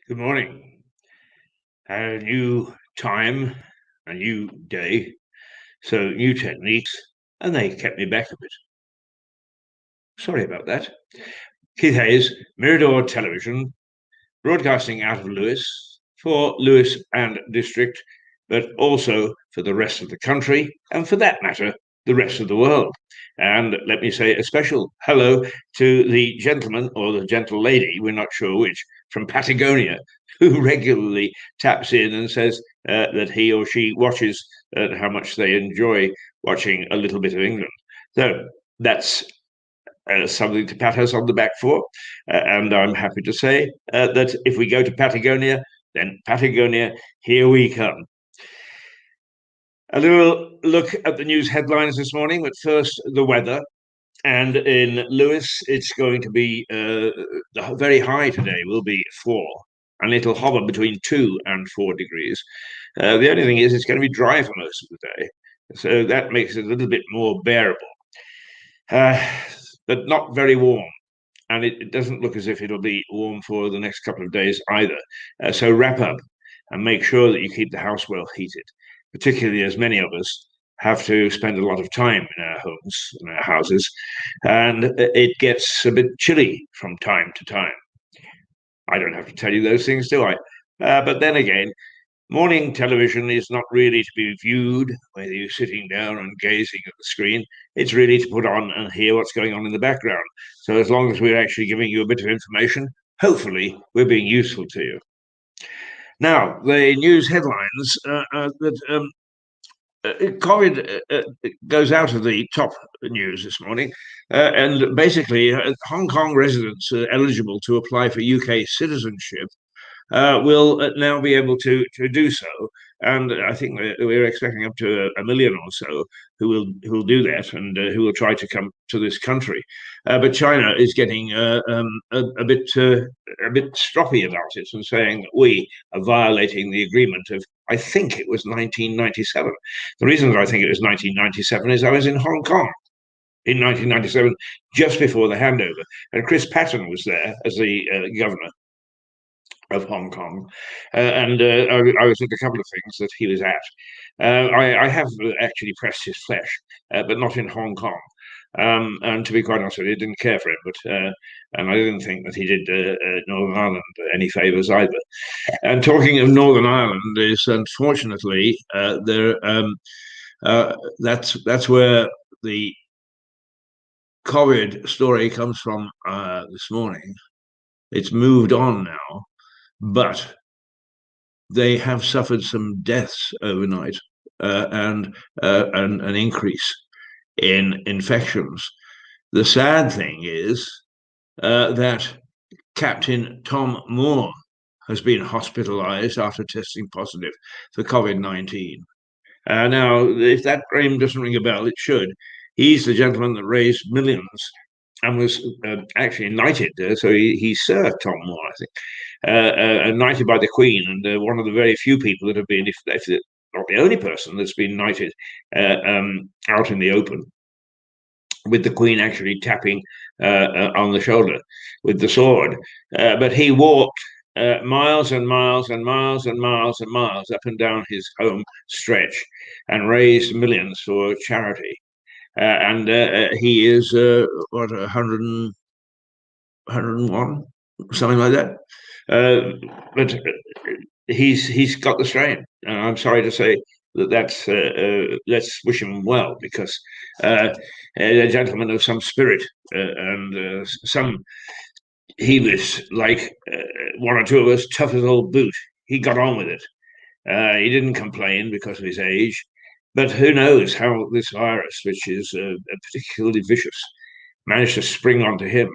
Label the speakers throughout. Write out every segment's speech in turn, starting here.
Speaker 1: Good morning. A new time, a new day, so new techniques, and they kept me back a bit. Sorry about that. Keith Hayes, Mirador Television, broadcasting out of Lewis for Lewis and District, but also for the rest of the country, and for that matter, the rest of the world. And let me say a special hello to the gentleman or the gentle lady, we're not sure which, from Patagonia, who regularly taps in and says that he or she watches how much they enjoy watching a little bit of England. So that's something to pat us on the back for. And I'm happy to say that if we go to Patagonia, then Patagonia, here we come. A little look at the news headlines this morning, but first the weather. And in Lewis, it's going to be very high today, will be 4, and it'll hover between 2 and 4 degrees. The only thing is it's going to be dry for most of the day, so that makes it a little bit more bearable, but not very warm. And it doesn't look as if it'll be warm for the next couple of days either. So wrap up and make sure that you keep the house well heated, particularly as many of us have to spend a lot of time in our homes, in our houses, and it gets a bit chilly from time to time. I don't have to tell you those things, do I? But then again, morning television is not really to be viewed whether you're sitting down and gazing at the screen. It's really to put on and hear what's going on in the background. So as long as we're actually giving you a bit of information, hopefully we're being useful to you. Now, the news headlines that COVID goes out of the top news this morning, and basically Hong Kong residents eligible to apply for UK citizenship will now be able to do so, and I think we're expecting up to 1 million or so who will do that and who will try to come to this country. But China is getting a bit stroppy about it and saying that we are violating the agreement of, I think it was 1997. The reason that I think it was 1997 is I was in Hong Kong in 1997, just before the handover, and Chris Patten was there as the governor of Hong Kong, and I was at a couple of things that he was at. I have actually pressed his flesh, but not in Hong Kong. And to be quite honest with you, I didn't care for him, but and I didn't think that he did Northern Ireland any favours either. And talking of Northern Ireland, is unfortunately that's where the COVID story comes from this morning. It's moved on now, but they have suffered some deaths overnight and an increase in infections. The sad thing is that Captain Tom Moore has been hospitalized after testing positive for COVID-19. Now, if that name doesn't ring a bell, it should. He's the gentleman that raised millions and was actually knighted. So he's Sir Tom Moore, I think, knighted by the Queen, and one of the very few people that have been, if not the only person that's been knighted out in the open, with the Queen actually tapping on the shoulder with the sword. But he walked miles and miles and miles and miles and miles up and down his home stretch and raised millions for charity. And he is, 101, something like that. Uh, but he's got the strain. And I'm sorry to say that's let's wish him well, because a gentleman of some spirit, and some he was like one or two of us, tough as old boot. He got on with it. He didn't complain because of his age. But who knows how this virus, which is particularly vicious, managed to spring onto him.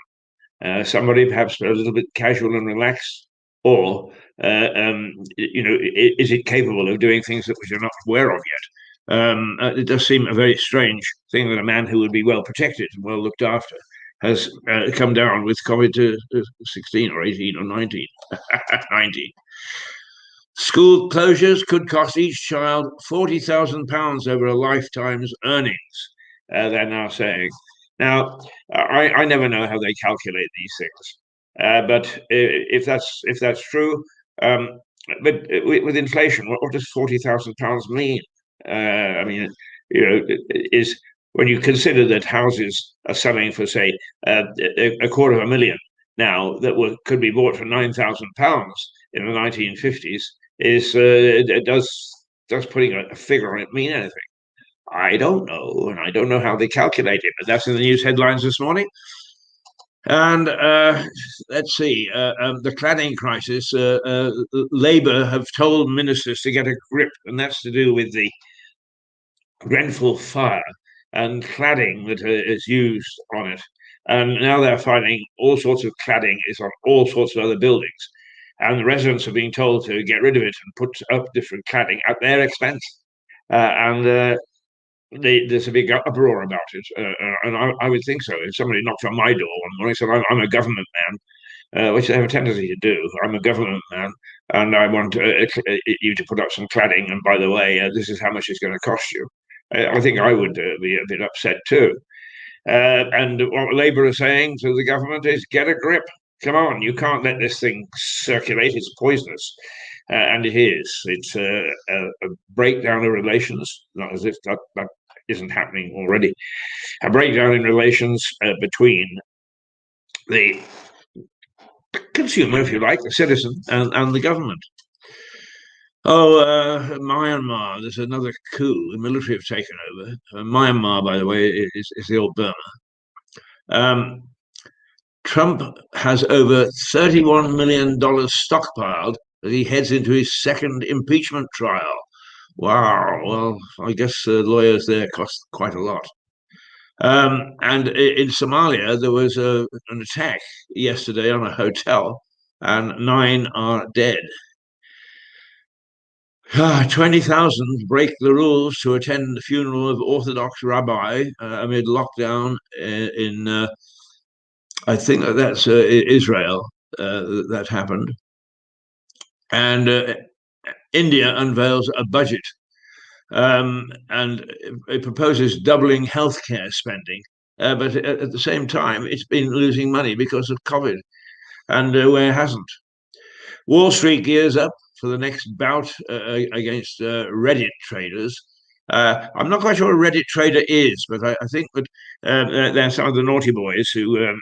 Speaker 1: Somebody perhaps a little bit casual and relaxed, or is it capable of doing things that we're not aware of yet? It does seem a very strange thing that a man who would be well protected and well looked after has come down with COVID 16 or 18 or 19. 19. School closures could cost each child £40,000 over a lifetime's earnings, they're now saying. Now, I never know how they calculate these things, but if that's true, but with inflation, what does £40,000 mean? I mean, is when you consider that houses are selling for, say, a quarter of a million now that could be bought for £9,000 in the 1950s, is does putting a figure on it mean anything? I don't know, and I don't know how they calculate it, but that's in the news headlines this morning. And let's see, the cladding crisis. Labour have told ministers to get a grip, and that's to do with the Grenfell fire and cladding that is used on it. And now they're finding all sorts of cladding is on all sorts of other buildings. And the residents are being told to get rid of it and put up different cladding at their expense. And there's a big uproar about it. And I would think so. If somebody knocked on my door one morning and said, I'm a government man, which they have a tendency to do. I'm a government man, and I want you to put up some cladding. And by the way, this is how much it's going to cost you. I think I would be a bit upset too. And what Labour are saying to the government is, get a grip. Come on, you can't let this thing circulate. It's poisonous. And it is. It's a breakdown of relations, not as if that isn't happening already. A breakdown in relations between the consumer, if you like, the citizen, and the government. Oh, Myanmar, there's another coup. The military have taken over. Myanmar, by the way, is the old Burma. Trump has over $31 million stockpiled as he heads into his second impeachment trial. Wow. Well, I guess lawyers there cost quite a lot. And in Somalia, there was an attack yesterday on a hotel, and 9 are dead. 20,000 break the rules to attend the funeral of Orthodox rabbi amid lockdown in I think that's Israel that happened. And India unveils a budget, and it proposes doubling healthcare spending. But at the same time, it's been losing money because of COVID, and where hasn't? Wall Street gears up for the next bout against Reddit traders. I'm not quite sure what a Reddit trader is, but I think that they're some of the naughty boys who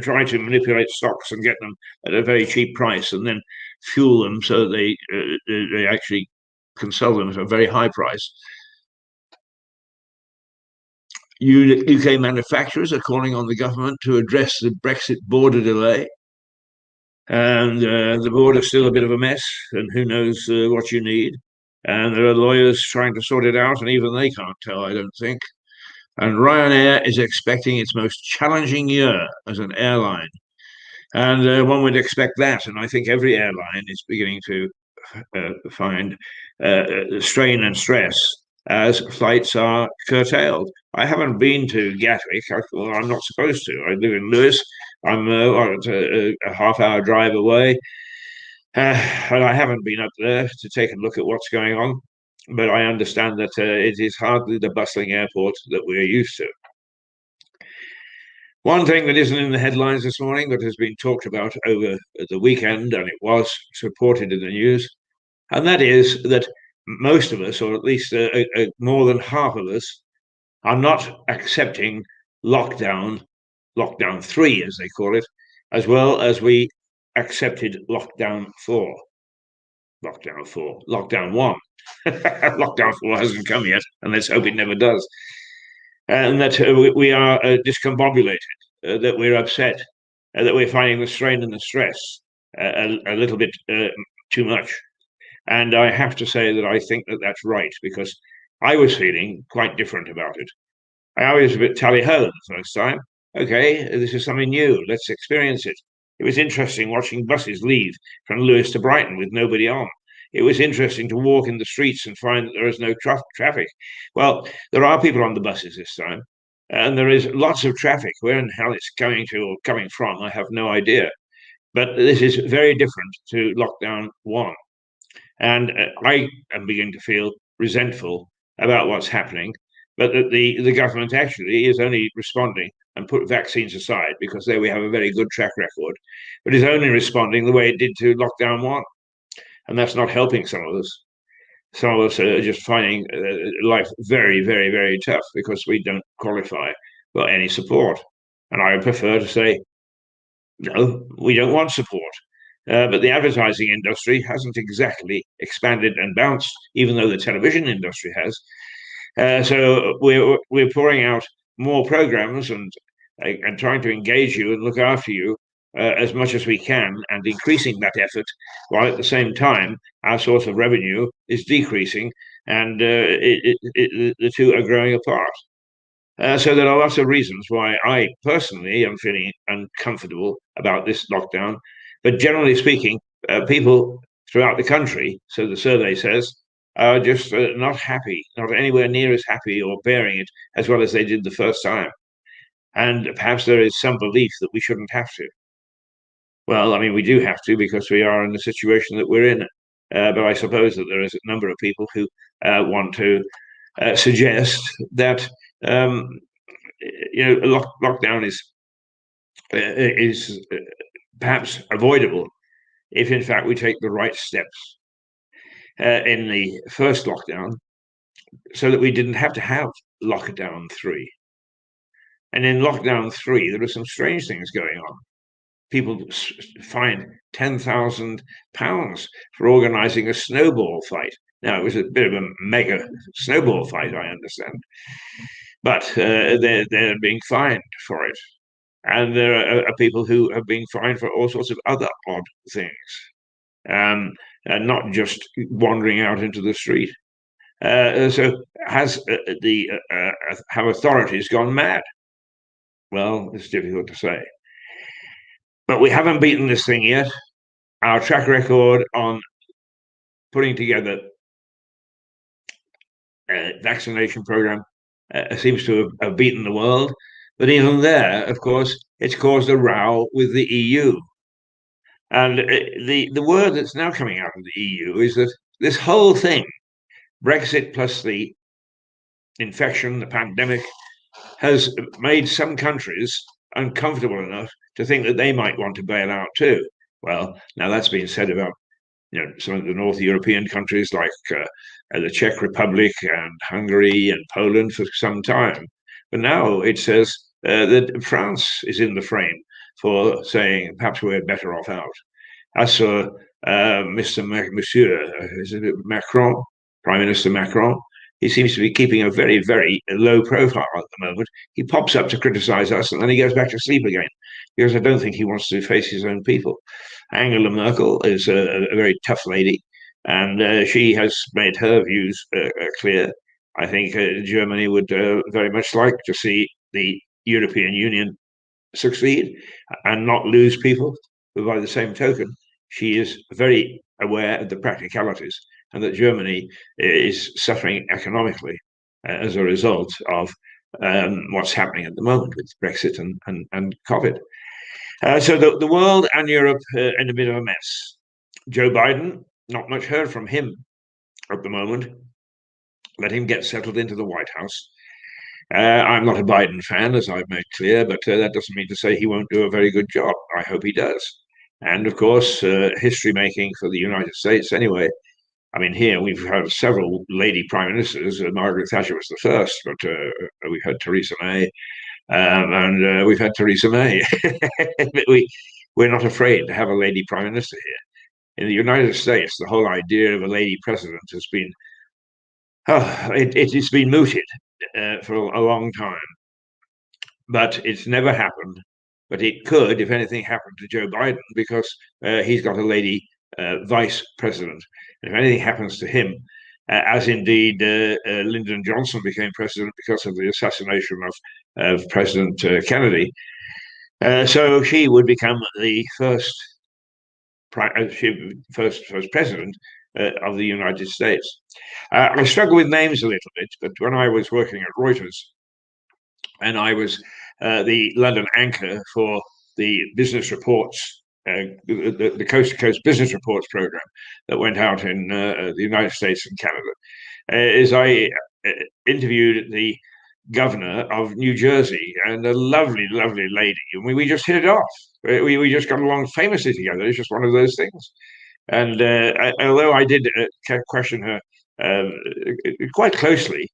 Speaker 1: try to manipulate stocks and get them at a very cheap price, and then fuel them so that they actually can sell them at a very high price. UK manufacturers are calling on the government to address the Brexit border delay. And the border's still a bit of a mess, and who knows what you need. And there are lawyers trying to sort it out, and even they can't tell, I don't think. And Ryanair is expecting its most challenging year as an airline. And one would expect that. And I think every airline is beginning to find strain and stress as flights are curtailed. I haven't been to Gatwick. I'm not supposed to. I live in Lewis. I'm a half-hour drive away. And I haven't been up there to take a look at what's going on. But I understand that it is hardly the bustling airport that we're used to. One thing that isn't in the headlines this morning, but has been talked about over the weekend, and it was reported in the news, and that is that most of us, or at least more than half of us, are not accepting lockdown 3, as they call it, as well as we accepted lockdown 4. Lockdown 4. Lockdown 1. Lockdown 4 hasn't come yet, and let's hope it never does. And that we are discombobulated, that we're upset, that we're finding the strain and the stress a little bit too much. And I have to say that I think that that's right, because I was feeling quite different about it. I was a bit tally-ho the first time. Okay, this is something new. Let's experience it. It was interesting watching buses leave from Lewis to Brighton with nobody on. It was interesting to walk in the streets and find that there is no traffic. Well, there are people on the buses this time, and there is lots of traffic. Where in hell it's going to or coming from, I have no idea. But this is very different to lockdown 1. And I am beginning to feel resentful about what's happening, but that the government actually is only responding, and put vaccines aside because there we have a very good track record, but is only responding the way it did to lockdown 1. And that's not helping some of us. Some of us are just finding life very, very, very tough because we don't qualify for any support. And I would prefer to say, no, we don't want support. But the advertising industry hasn't exactly expanded and bounced, even though the television industry has. So we're pouring out more programs and trying to engage you and look after you as much as we can, and increasing that effort, while at the same time our source of revenue is decreasing, and the two are growing apart. So there are lots of reasons why I personally am feeling uncomfortable about this lockdown. But generally speaking, people throughout the country, so the survey says, are just not happy, not anywhere near as happy or bearing it as well as they did the first time. And perhaps there is some belief that we shouldn't have to. Well, I mean, we do have to because we are in the situation that we're in. But I suppose that there is a number of people who want to suggest that lockdown is perhaps avoidable if, in fact, we take the right steps in the first lockdown, so that we didn't have to have lockdown 3. And in lockdown 3, there are some strange things going on. People fined £10,000 for organising a snowball fight. Now, it was a bit of a mega snowball fight, I understand, but they're being fined for it. And there are people who have been fined for all sorts of other odd things, and not just wandering out into the street. So have authorities gone mad? Well, it's difficult to say. But we haven't beaten this thing yet. Our track record on putting together a vaccination program seems to have beaten the world. But even there, of course, it's caused a row with the EU. And the word that's now coming out of the EU is that this whole thing, Brexit plus the infection, the pandemic, has made some countries uncomfortable enough to think that they might want to bail out too. Well, now that's been said about some of the North European countries like the Czech Republic and Hungary and Poland for some time. But now it says that France is in the frame for saying perhaps we're better off out. As for Monsieur, is it Macron, Prime Minister Macron, he seems to be keeping a very, very low profile at the moment. He pops up to criticize us and then he goes back to sleep again, because I don't think he wants to face his own people. Angela Merkel is a very tough lady, and she has made her views clear. I think Germany would very much like to see the European Union succeed and not lose people. But by the same token, she is very aware of the practicalities, and that Germany is suffering economically as a result of what's happening at the moment with Brexit and COVID. So the world and Europe in a bit of a mess. Joe Biden, not much heard from him at the moment. Let him get settled into the White House. I'm not a Biden fan, as I've made clear, but that doesn't mean to say he won't do a very good job. I hope he does. And of course, history making for the United States anyway. I mean, here we've had several lady prime ministers. Margaret Thatcher was the first, but we've had Theresa May, and we've had Theresa May. we're not afraid to have a lady prime minister here. In the United States, the whole idea of a lady president has been, it's been mooted for a long time, but it's never happened. But it could, if anything happened to Joe Biden, because he's got a lady vice president. If anything happens to him, as indeed Lyndon Johnson became president because of the assassination of President Kennedy. So she would become the first president of the United States. I struggle with names a little bit, but when I was working at Reuters, and I was the London anchor for the business reports, the Coast to Coast Business Reports program that went out in the United States and Canada, is I interviewed the governor of New Jersey, and a lovely, lovely lady. And we just hit it off. We just got along famously together. It's just one of those things. And although I did question her quite closely,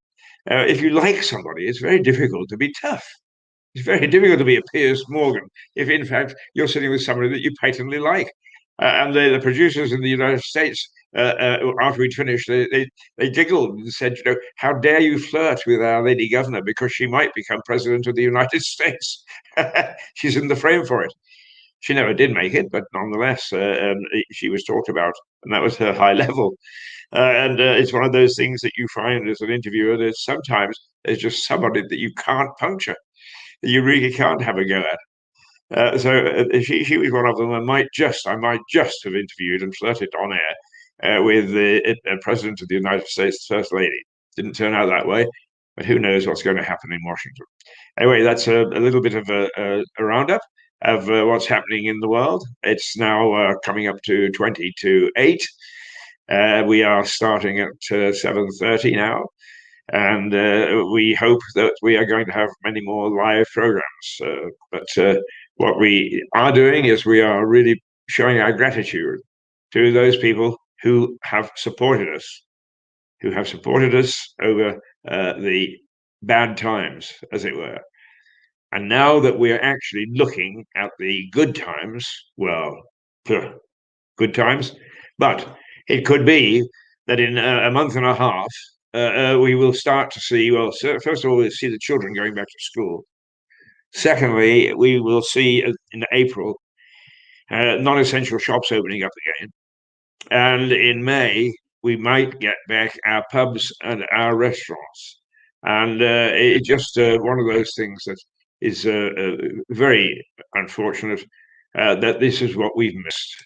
Speaker 1: if you like somebody, it's very difficult to be tough. It's very difficult to be a Piers Morgan if, in fact, you're sitting with somebody that you patently like. And the producers in the United States, after we'd finished, they giggled and said, how dare you flirt with our lady governor, because she might become president of the United States. She's in the frame for it. She never did make it, but nonetheless, she was talked about, and that was her high level. And it's one of those things that you find as an interviewer that sometimes there's just somebody that you can't puncture, that you really can't have a go at. So she was one of them. I might just have interviewed and flirted on air with the President of the United States, First Lady. Didn't turn out that way, but who knows what's going to happen in Washington. Anyway, that's a little bit of a roundup of what's happening in the world. It's now coming up to 20 to 8. We are starting at 7:30 now, and we hope that we are going to have many more live programs. But what we are doing is we are really showing our gratitude to those people who have supported us, over the bad times, as it were. And now that we are actually looking at the good times, well, good times, but it could be that in a month and a half, we will start to see, well, first of all, we'll see the children going back to school. Secondly, we will see in April non-essential shops opening up again. And in May, we might get back our pubs and our restaurants. And it's just one of those things that is very unfortunate that this is what we've missed.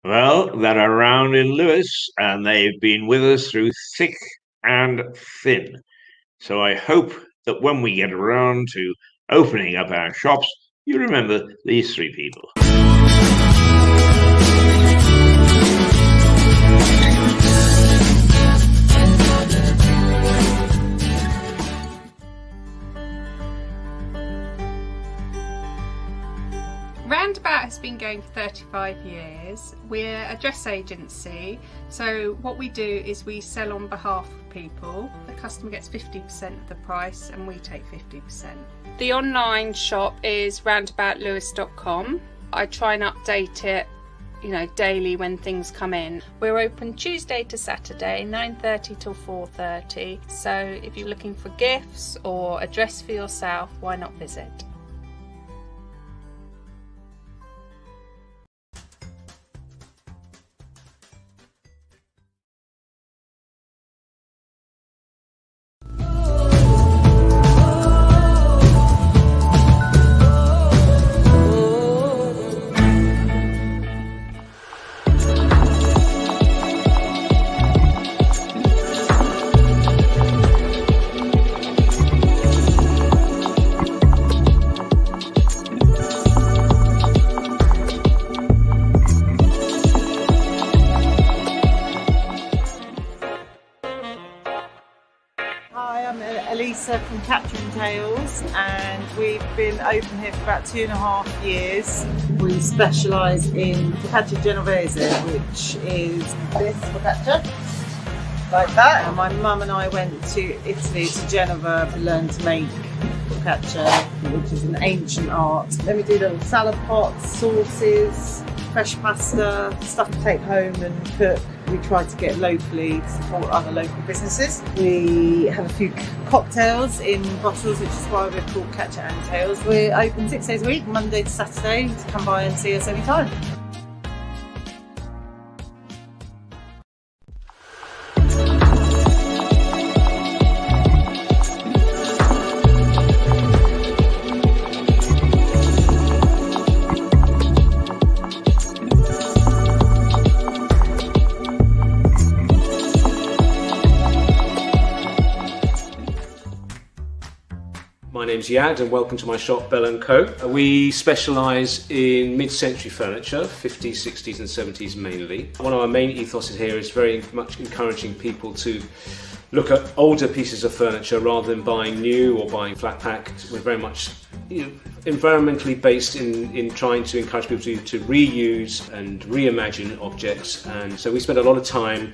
Speaker 1: Well, they're around in Lewis, and they've been with us through thick and thin. So I hope that when we get around to opening up our shops, you remember these three people.
Speaker 2: Roundabout has been going for 35 years. We're a dress agency, so what we do is we sell on behalf of people. The customer gets 50% of the price and we take 50%. The online shop is roundaboutlewis.com. I try and update it, daily when things come in. We're open Tuesday to Saturday, 9:30 till 4:30. So if you're looking for gifts or a dress for yourself, why not visit?
Speaker 3: Hi, I'm Elisa from Catching Tales, and we've been open here for about 2.5 years. We specialise in focaccia genovese, which is this focaccia, like that. And my mum and I went to Italy, to Genova, to learn to make focaccia, which is an ancient art. Then we do little salad pots, sauces, fresh pasta, stuff to take home and cook. We try to get locally to support other local businesses. We have a few cocktails in bottles, which is why we're called Catcher and Tales. We're open 6 days a week, Monday to Saturday. So come by and see us anytime.
Speaker 4: My name's Yad and welcome to my shop, Bell & Co. We specialise in mid-century furniture, 50s, 60s and 70s mainly. One of our main ethoses here is very much encouraging people to look at older pieces of furniture rather than buying new or buying flat pack. We're very much environmentally based in trying to encourage people to reuse and reimagine objects, and so we spend a lot of time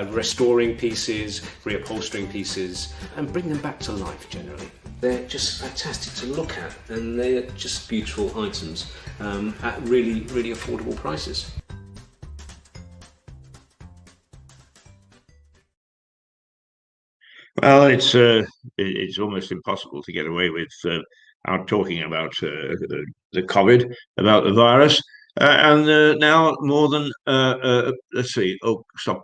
Speaker 4: restoring pieces, reupholstering pieces and bring them back to life generally. They're just fantastic to look at and they're just beautiful items at really, really affordable prices.
Speaker 1: Well, it's almost impossible to get away with out talking about the COVID, about the virus, and now more than let's see. Oh, stop.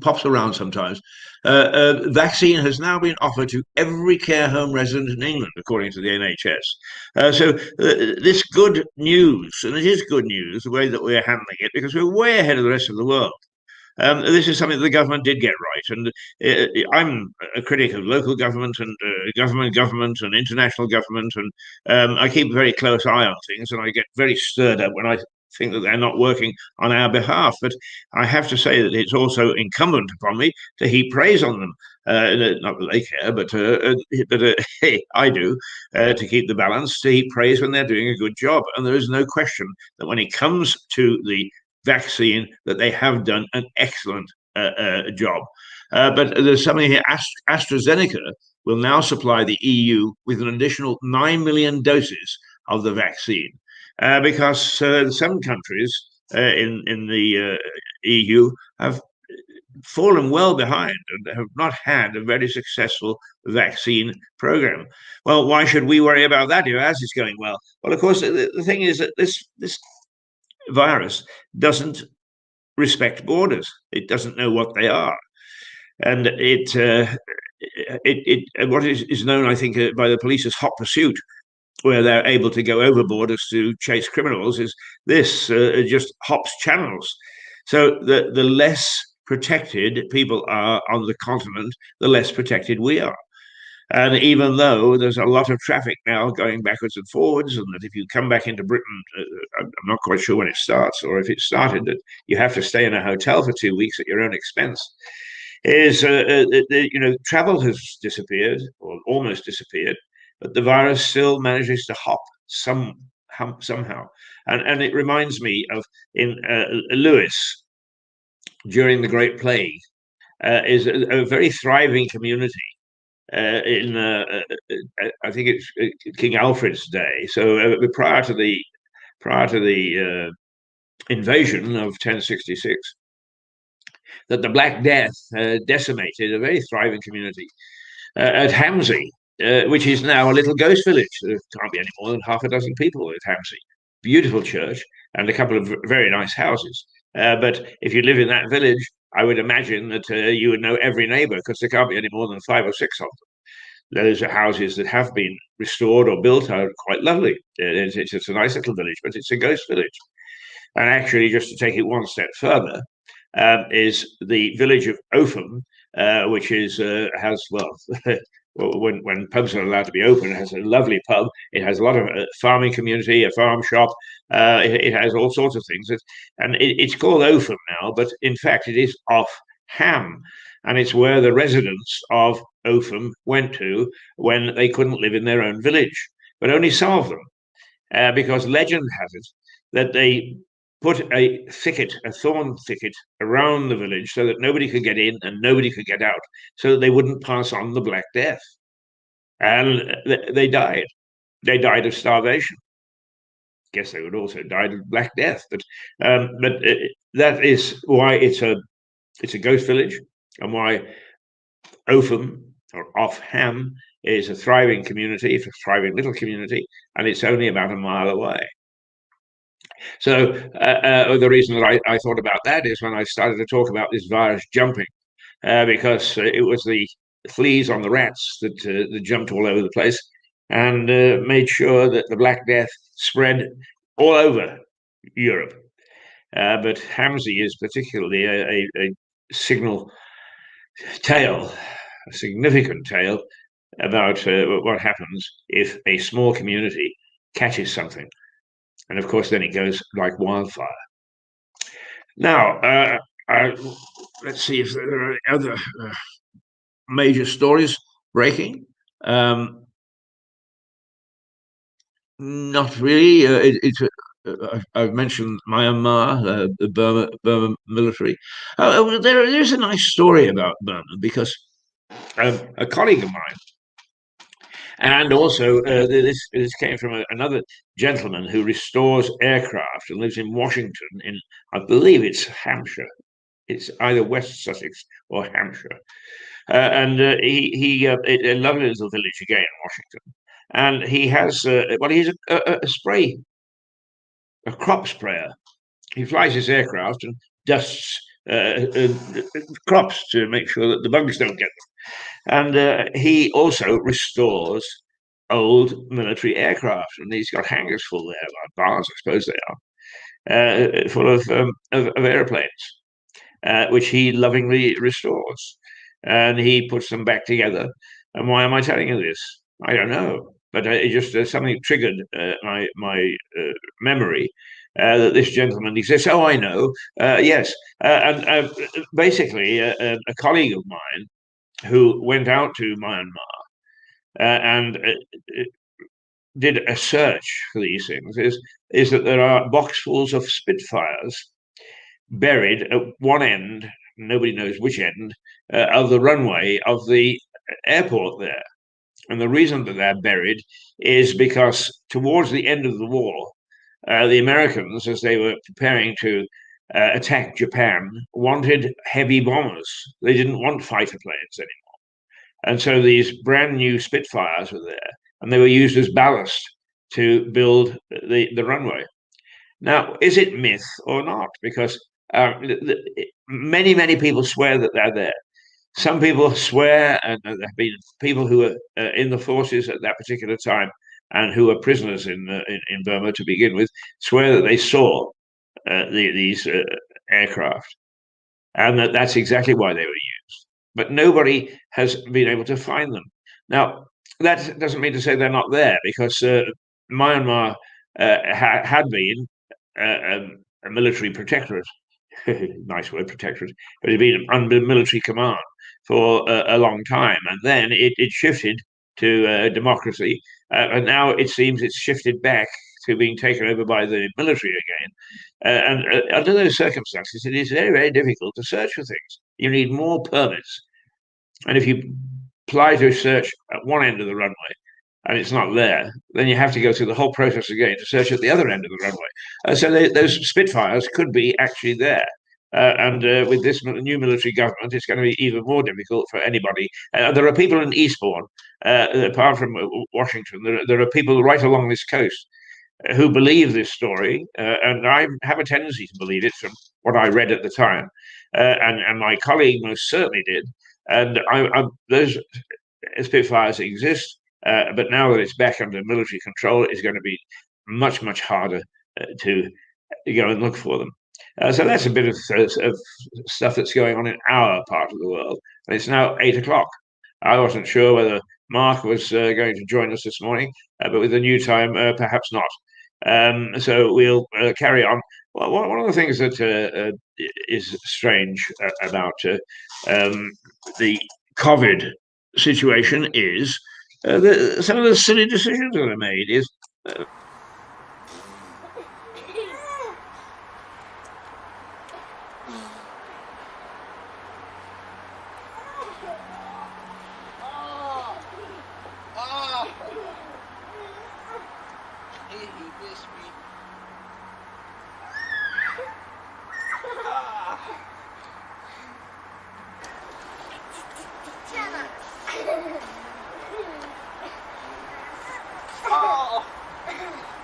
Speaker 1: Pops around sometimes. Vaccine has now been offered to every care home resident in England, according to the NHS. So this good news, and it is good news, the way that we're handling it, because we're way ahead of the rest of the world. This is something that the government did get right, and I'm a critic of local government and government and international government, and I keep a very close eye on things, and I get very stirred up when I think that they're not working on our behalf. But I have to say that it's also incumbent upon me to heap praise on them. Not that they care, but hey, I do, to keep the balance, to heap praise when they're doing a good job. And there is no question that when it comes to the vaccine, that they have done an excellent job. But there's something here. AstraZeneca will now supply the EU with an additional 9 million doses of the vaccine, because some countries in the EU have fallen well behind and have not had a very successful vaccine program. Well, why should we worry about that as it's going well? Well, of course, the thing is that this virus doesn't respect borders. It doesn't know what they are, and what is known, I think, by the police as hot pursuit, where they're able to go over borders to chase criminals, is this just hops channels. So the less protected people are on the continent, the less protected we are. And even though there's a lot of traffic now going backwards and forwards, and that if you come back into Britain, I'm not quite sure when it starts, or if it started, that you have to stay in a hotel for 2 weeks at your own expense, is travel has disappeared or almost disappeared, but the virus still manages to hop somehow. And it reminds me of in Lewis during the Great Plague, is a very thriving community. In I think it's King Alfred's day. So prior to the invasion of 1066, that the Black Death decimated a very thriving community at Hamsey, which is now a little ghost village. There can't be any more than half a dozen people at Hamsey. Beautiful church and a couple of very nice houses. But if you live in that village, I would imagine that you would know every neighbour, because there can't be any more than 5 or 6 of them. Those are houses that have been restored or built are quite lovely. It's a nice little village, but it's a ghost village. And actually, just to take it one step further, is the village of Opham, which has when pubs are allowed to be open, it has a lovely pub. It has a lot of farming community, a farm shop. It has all sorts of things. It's called Opham now, but in fact it is off Ham. and it's where the residents of Opham went to when they couldn't live in their own village, but only some of them, because legend has it that they put a thorn thicket around the village so that nobody could get in and nobody could get out, so that they wouldn't pass on the Black Death. And they died. They died of starvation. Guess they would also died of Black Death, but that is why it's a ghost village, and why Opham or Offham is a thriving community, a thriving little community, and it's only about a mile away. So the reason that I thought about that is when I started to talk about this virus jumping, because it was the fleas on the rats that jumped all over the place and made sure that the Black Death spread all over Europe. But Hamsey is particularly a signal tale, a significant tale about what happens if a small community catches something. And of course, then it goes like wildfire. Now, let's see if there are other major stories breaking. Not really. I've mentioned Myanmar, the Burma military. There's a nice story about Burma because a colleague of mine, and also this came from another gentleman who restores aircraft and lives in Washington, in I believe it's Hampshire. It's either West Sussex or Hampshire. And he a lovely little village again in Washington. And he has, he's a crop sprayer. He flies his aircraft and dusts crops to make sure that the bugs don't get them. And he also restores old military aircraft. And he's got hangars full there, like bars, I suppose they are, full of airplanes, which he lovingly restores. And he puts them back together. And why am I telling you this? I don't know. But it just something triggered my memory that this gentleman exists. Oh, I know. Yes. And basically, a colleague of mine who went out to Myanmar and did a search for these things is that there are boxfuls of Spitfires buried at one end, nobody knows which end, of the runway of the airport there. And the reason that they're buried is because towards the end of the war, the Americans, as they were preparing to attack Japan, wanted heavy bombers. They didn't want fighter planes anymore. And so these brand new Spitfires were there, and they were used as ballast to build the runway. Now, is it myth or not? Because many, many people swear that they're there. Some people swear, and there have been people who were in the forces at that particular time and who were prisoners in Burma to begin with, swear that they saw these aircraft, and that's exactly why they were used. But nobody has been able to find them. Now, that doesn't mean to say they're not there, because Myanmar had been a military protectorate. Nice word, protectorate, but it had been under military command for a long time, and then it shifted to democracy, and now it seems it's shifted back to being taken over by the military again. And under those circumstances, it is very, very difficult to search for things. You need more permits, and if you apply to search at one end of the runway and it's not there, then you have to go through the whole process again to search at the other end of the runway. So those Spitfires could be actually there. And with this new military government, it's going to be even more difficult for anybody. There are people in Eastbourne, apart from Washington, there are people right along this coast who believe this story, and I have a tendency to believe it from what I read at the time, and my colleague most certainly did. And those Spitfires exist, but now that it's back under military control, it's going to be much, much harder to go and look for them. So that's a bit of stuff that's going on in our part of the world. And it's now 8 o'clock. I wasn't sure whether Mark was going to join us this morning, but with the new time, perhaps not. So we'll carry on. Well, one of the things that is strange about the COVID situation is some of the silly decisions that are made. Is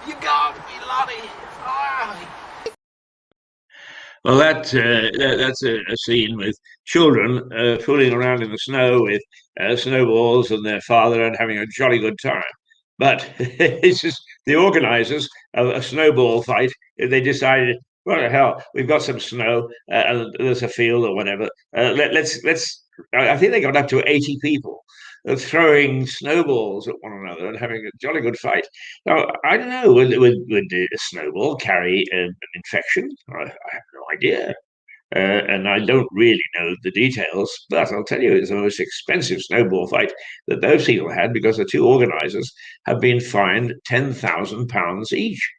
Speaker 5: You got me, Lottie.
Speaker 1: Well, that's a scene with children fooling around in the snow with snowballs and their father and having a jolly good time. But it's just the organisers of a snowball fight. They decided, well, the hell, we've got some snow and there's a field or whatever. Let's. I think they got up to 80 people throwing snowballs at one another and having a jolly good fight. Now, I don't know, would a snowball carry an infection? I have no idea. And I don't really know the details, but I'll tell you, it's the most expensive snowball fight that those people had because the two organisers have been fined £10,000 each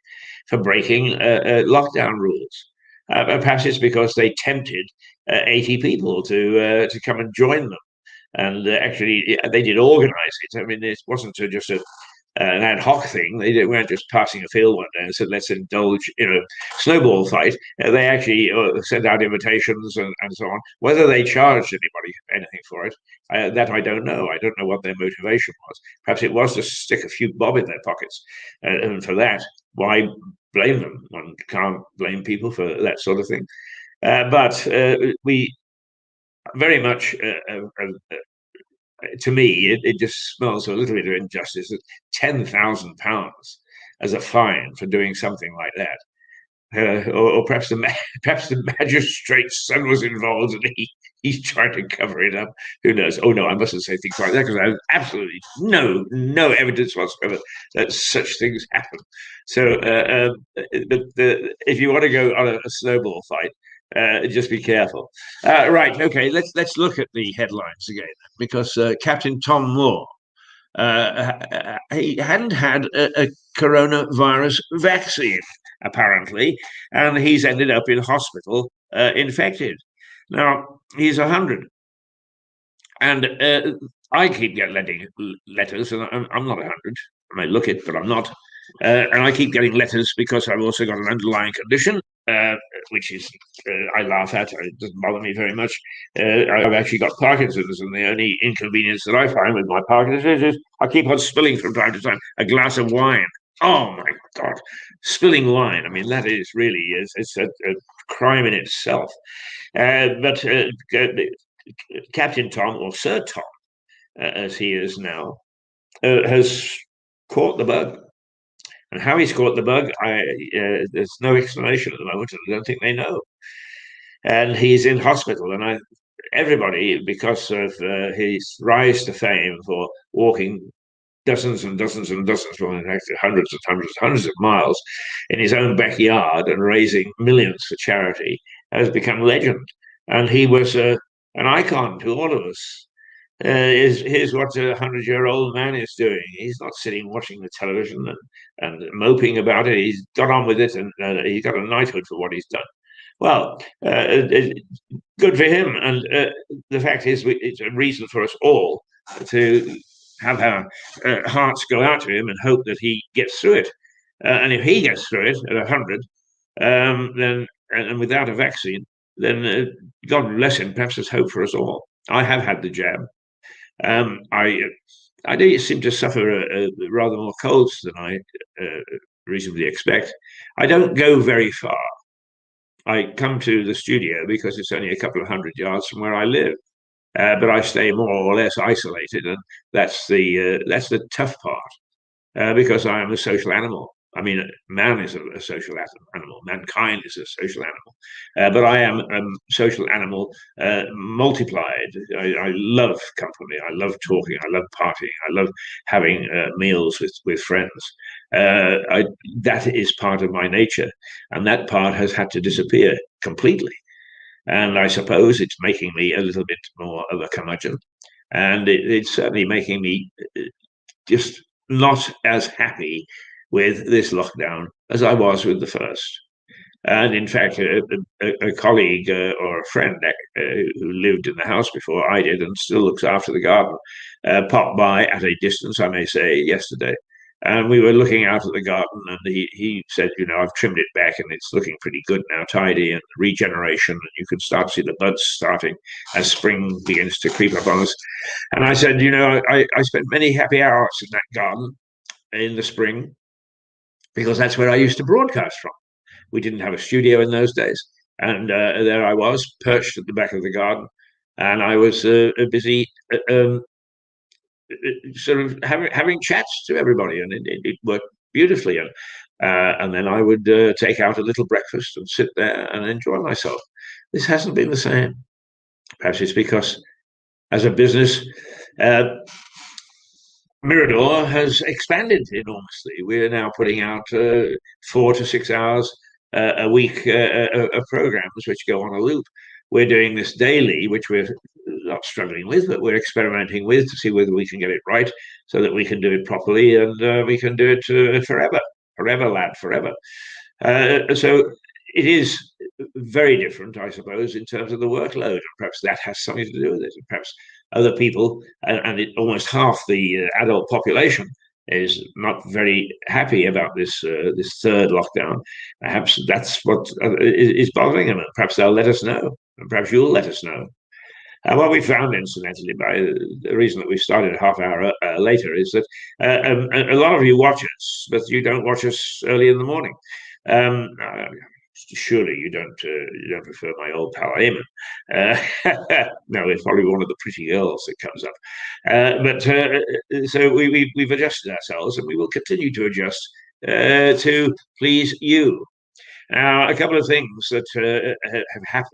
Speaker 1: for breaking lockdown rules. Perhaps it's because they tempted 80 people to come and join them. And actually, they did organise it. I mean, it wasn't just an ad hoc thing. They weren't just passing a field one day and said, let's indulge in a snowball fight. They actually sent out invitations and so on. Whether they charged anybody anything for it, that I don't know. I don't know what their motivation was. Perhaps it was to stick a few bob in their pockets. And for that, why blame them? One can't blame people for that sort of thing. But we very much to me, it just smells a little bit of injustice. £10,000 as a fine for doing something like that, or perhaps the magistrate's son was involved and he's trying to cover it up. Who knows? Oh no, I mustn't say things like that because I have absolutely no evidence whatsoever that such things happen. So, if you want to go on a snowball fight, just be careful. Right, okay, let's look at the headlines again because Captain Tom Moore, he hadn't had a coronavirus vaccine apparently, and he's ended up in hospital infected. Now he's 100, and I keep getting letters, and I'm not 100. I may look it, but I'm not. And I keep getting letters because I've also got an underlying condition, which is, I laugh at, it doesn't bother me very much. I've actually got Parkinson's, and the only inconvenience that I find with my Parkinson's is I keep on spilling from time to time a glass of wine. Oh my God, spilling wine. I mean, that is really, it's a crime in itself. But Captain Tom, or Sir Tom, as he is now, has caught the bug. And how he's caught the bug, there's no explanation at the moment. I don't think they know. And he's in hospital, and everybody, because of his rise to fame for walking dozens and dozens and dozens, well, in fact, hundreds of miles in his own backyard and raising millions for charity, has become legend. And he was an icon to all of us. Here's what a 100-year-old man is doing. He's not sitting watching the television and moping about it. He's got on with it, and he's got a knighthood for what he's done. Well, good for him. And the fact is, it's a reason for us all to have our hearts go out to him and hope that he gets through it. And if he gets through it at 100, then and without a vaccine, then God bless him. Perhaps there's hope for us all. I have had the jab. I do seem to suffer rather more colds than I reasonably expect. I don't go very far. I come to the studio because it's only a couple of 100 yards from where I live, but I stay more or less isolated, and that's the tough part because I am a social animal. I mean, man is a social animal. Mankind is a social animal, but I am a social animal multiplied. I love company. I love talking. I love partying. I love having meals with friends. That is part of my nature, and that part has had to disappear completely. And I suppose it's making me a little bit more of a curmudgeon, and it's certainly making me just not as happy with this lockdown as I was with the first. And in fact, a colleague or a friend who lived in the house before I did and still looks after the garden popped by at a distance, I may say, yesterday. And we were looking out at the garden, and he said, I've trimmed it back and it's looking pretty good now, tidy and regeneration. And you can start to see the buds starting as spring begins to creep up on us. And I said, I spent many happy hours in that garden in the spring because that's where I used to broadcast from. We didn't have a studio in those days. And there I was, perched at the back of the garden. And I was busy sort of having chats to everybody. And it worked beautifully. And then I would take out a little breakfast and sit there and enjoy myself. This hasn't been the same. Perhaps it's because as a business, Mirador has expanded enormously. We're now putting out 4 to 6 hours a week of programs which go on a loop. We're doing this daily, which we're not struggling with, but we're experimenting with to see whether we can get it right so that we can do it properly and we can do it forever. Forever, lad, forever. So it is very different, I suppose, in terms of the workload. And perhaps that has something to do with it. And perhaps other people, and almost half the adult population, is not very happy about this third lockdown. Perhaps that's what is bothering them. And perhaps they'll let us know. And perhaps you'll let us know. And what we found, incidentally, by the reason that we started a half hour later, is that a lot of you watch us, but you don't watch us early in the morning. Surely you don't prefer my old pal Eamon. No, it's probably one of the pretty girls that comes up. But so we've adjusted ourselves, and we will continue to adjust to please you. Now, a couple of things that have happened.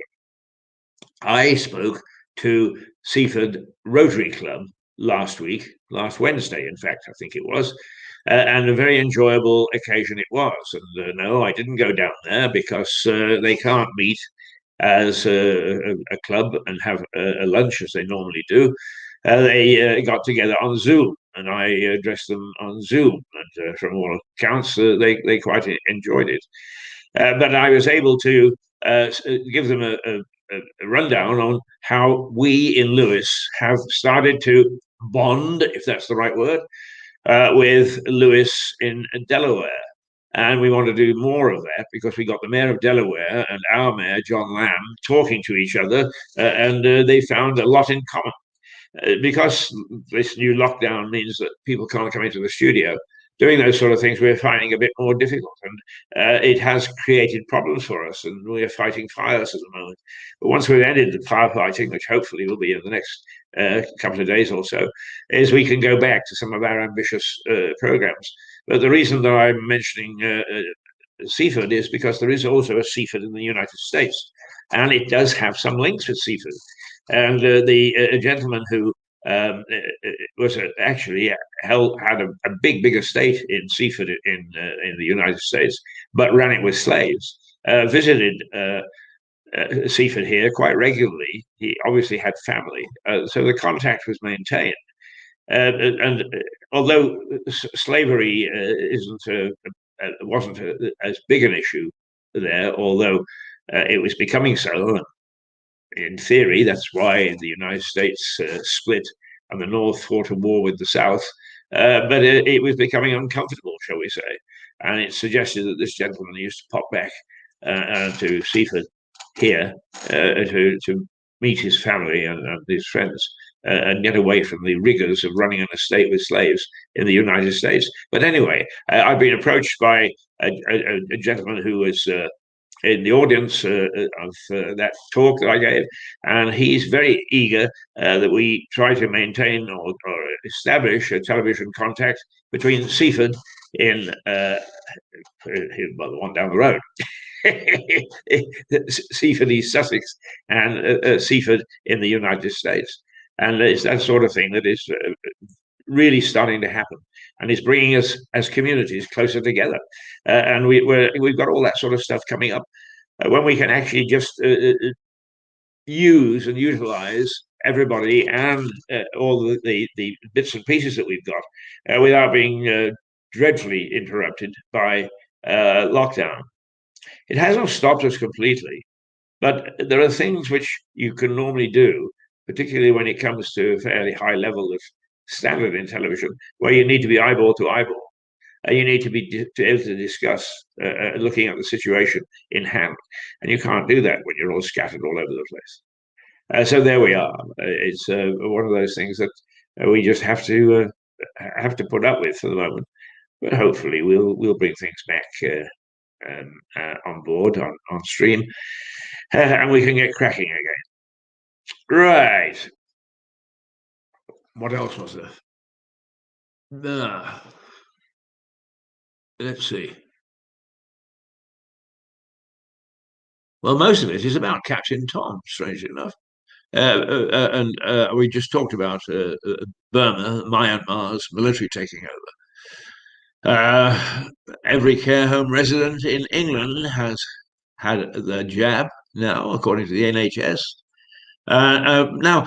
Speaker 1: I spoke to Seaford Rotary Club last Wednesday, in fact, I think it was, and a very enjoyable occasion it was. And no, I didn't go down there because they can't meet as a club and have a lunch as they normally do. They got together on Zoom, and I addressed them on Zoom, and from all accounts, they quite enjoyed it. But I was able to give them a rundown on how we in Lewis have started to bond, if that's the right word, with Lewis in Delaware. And we want to do more of that because we got the mayor of Delaware and our mayor, John Lamb, talking to each other, and they found a lot in common. Because this new lockdown means that people can't come into the studio, doing those sort of things we're finding a bit more difficult, and it has created problems for us, and we're fighting fires at the moment. But once we've ended the firefighting, which hopefully will be in the next couple of days or so, is we can go back to some of our ambitious programs. But the reason that I'm mentioning Seaford is because there is also a Seaford in the United States, and it does have some links with Seaford. And the gentleman who was actually had a big estate in Seaford in the United States, but ran it with slaves. Visited Seaford here quite regularly. He obviously had family, so the contact was maintained. And although slavery wasn't as big an issue there, although it was becoming so. In theory, that's why the United States split and the North fought a war with the South. But it was becoming uncomfortable, shall we say. And it suggested that this gentleman used to pop back to Seaford here to meet his family and his friends and get away from the rigors of running an estate with slaves in the United States. But anyway, I've been approached by a gentleman who was in the audience of that talk that I gave, and he's very eager that we try to maintain or establish a television contact between Seaford in the one down the road, Seaford East Sussex, and Seaford in the United States. And it's that sort of thing that is really starting to happen, and is bringing us as communities closer together. And we've got all that sort of stuff coming up when we can actually just use and utilize everybody and all the bits and pieces that we've got without being dreadfully interrupted by lockdown. It hasn't stopped us completely, but there are things which you can normally do, particularly when it comes to a fairly high level of standard in television, where you need to be eyeball to eyeball. You need to be able to discuss looking at the situation in hand, and you can't do that when you're all scattered all over the place. So there we are. It's one of those things that we just have to put up with for the moment. But hopefully we'll bring things back on board, on stream, and we can get cracking again. Right. What else was there? Let's see. Well, most of it is about Captain Tom, strangely enough. And we just talked about Burma, Myanmar's military taking over. Every care home resident in England has had the jab now, according to the NHS. Now,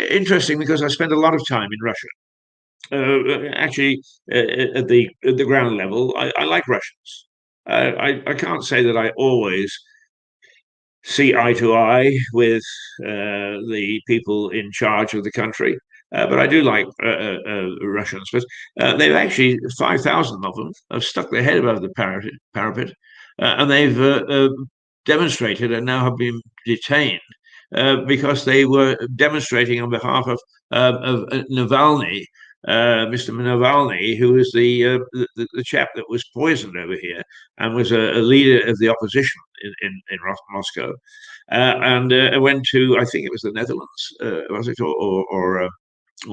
Speaker 1: interesting, because I spent a lot of time in Russia. Actually, at the ground level, I like Russians. I can't say that I always see eye to eye with the people in charge of the country, but I do like Russians. But they've actually 5,000 of them have stuck their head above the parapet, and they've demonstrated and now have been detained because they were demonstrating on behalf of Navalny. Mr. Navalny, who was the chap that was poisoned over here and was a leader of the opposition in Moscow, and went to, I think it was the Netherlands, was it, or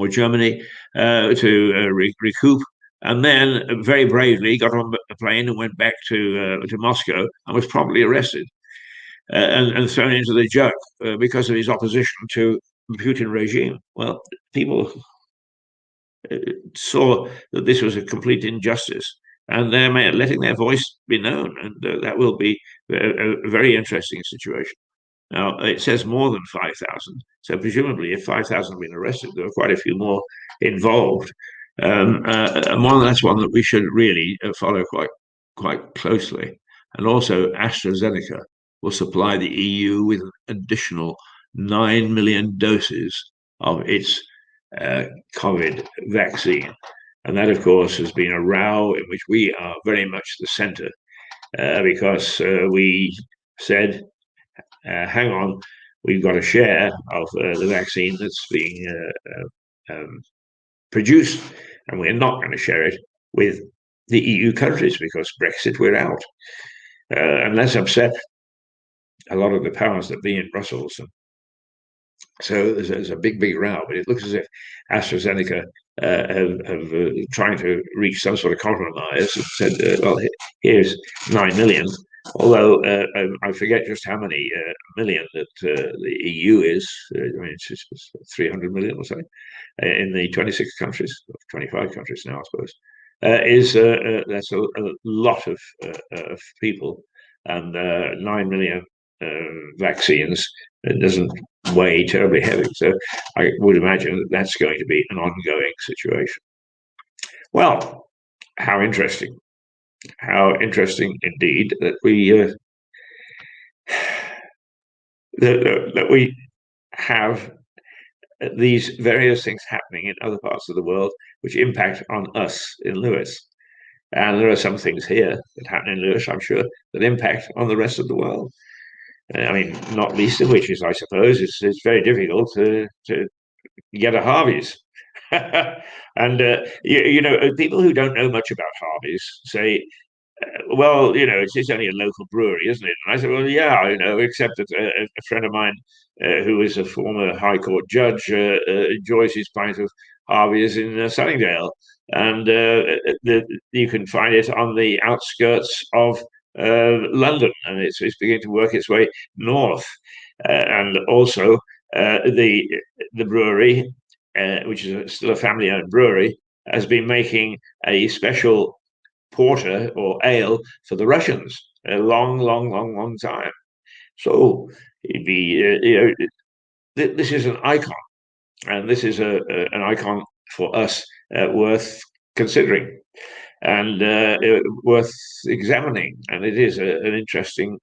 Speaker 1: Germany, to recoup, and then very bravely got on a plane and went back to Moscow and was promptly arrested and thrown into the jug because of his opposition to the Putin regime. Well, people saw that this was a complete injustice, and they're letting their voice be known, and that will be a very interesting situation. Now, it says more than 5,000, so presumably if 5,000 have been arrested, there are quite a few more involved. And that's one that we should really follow quite closely. And also, AstraZeneca will supply the EU with an additional 9 million doses of its COVID vaccine. And that, of course, has been a row in which we are very much the center because we said, hang on, we've got a share of the vaccine that's being produced, and we're not going to share it with the EU countries because Brexit, we're out. And that's upset a lot of the powers that be in Brussels. So there's a big row, but it looks as if AstraZeneca have trying to reach some sort of compromise and said, well, here's 9 million, although I forget just how many million that the EU is. I mean, it's 300 million or something in the 26 countries, 25 countries now, I suppose. That's a lot of people, and 9 million vaccines. It doesn't weigh terribly heavy. So I would imagine that that's going to be an ongoing situation. Well, how interesting. How interesting indeed that we that we have these various things happening in other parts of the world which impact on us in Lewis. And there are some things here that happen in Lewis, I'm sure, that impact on the rest of the world. I mean, not least of which is, I suppose, it's very difficult to get a Harvey's. And, you know, people who don't know much about Harvey's say, well, you know, it's only a local brewery, isn't it? And I said, well, yeah, you know, except that a friend of mine who is a former High Court judge enjoys his pint of Harvey is in Sunningdale, and you can find it on the outskirts of London, and it's beginning to work its way north. And also the brewery, which is still a family-owned brewery, has been making a special porter or ale for the Russians a long time. So it'd be this is an icon, and this is an icon for us worth considering and worth examining. And it is an interesting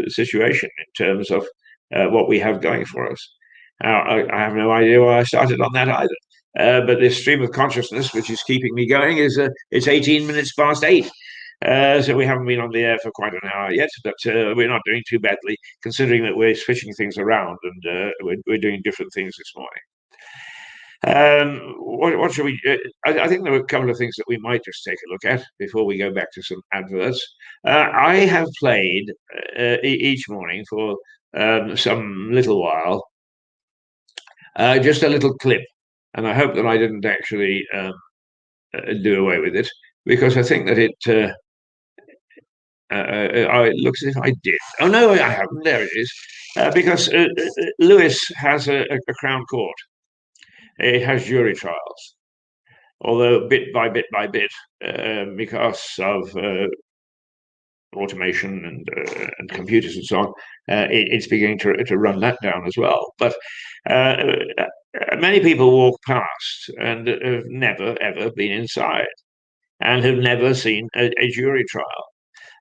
Speaker 1: situation in terms of what we have going for us. I have no idea why I started on that either. But this stream of consciousness, which is keeping me going, is it's 18 minutes past 8. So we haven't been on the air for quite an hour yet, but we're not doing too badly, considering that we're switching things around and we're doing different things this morning. What should we? I think there are a couple of things that we might just take a look at before we go back to some adverts. I have played each morning for some little while, just a little clip, and I hope that I didn't actually do away with it, because I think that it looks as if I did. Oh no, I haven't. There it is. Because Lewis has a Crown Court. It has jury trials, although bit by bit by bit, because of automation and computers and so on, it's beginning to run that down as well. But many people walk past and have never ever been inside, and have never seen a jury trial.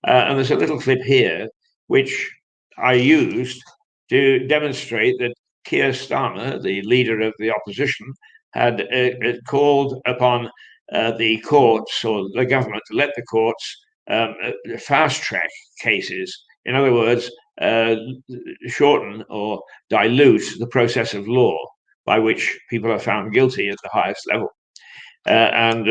Speaker 1: And there's a little clip here which I used to demonstrate that Keir Starmer, the leader of the opposition, had called upon the courts or the government to let the courts fast track cases. In other words, shorten or dilute the process of law by which people are found guilty at the highest level. And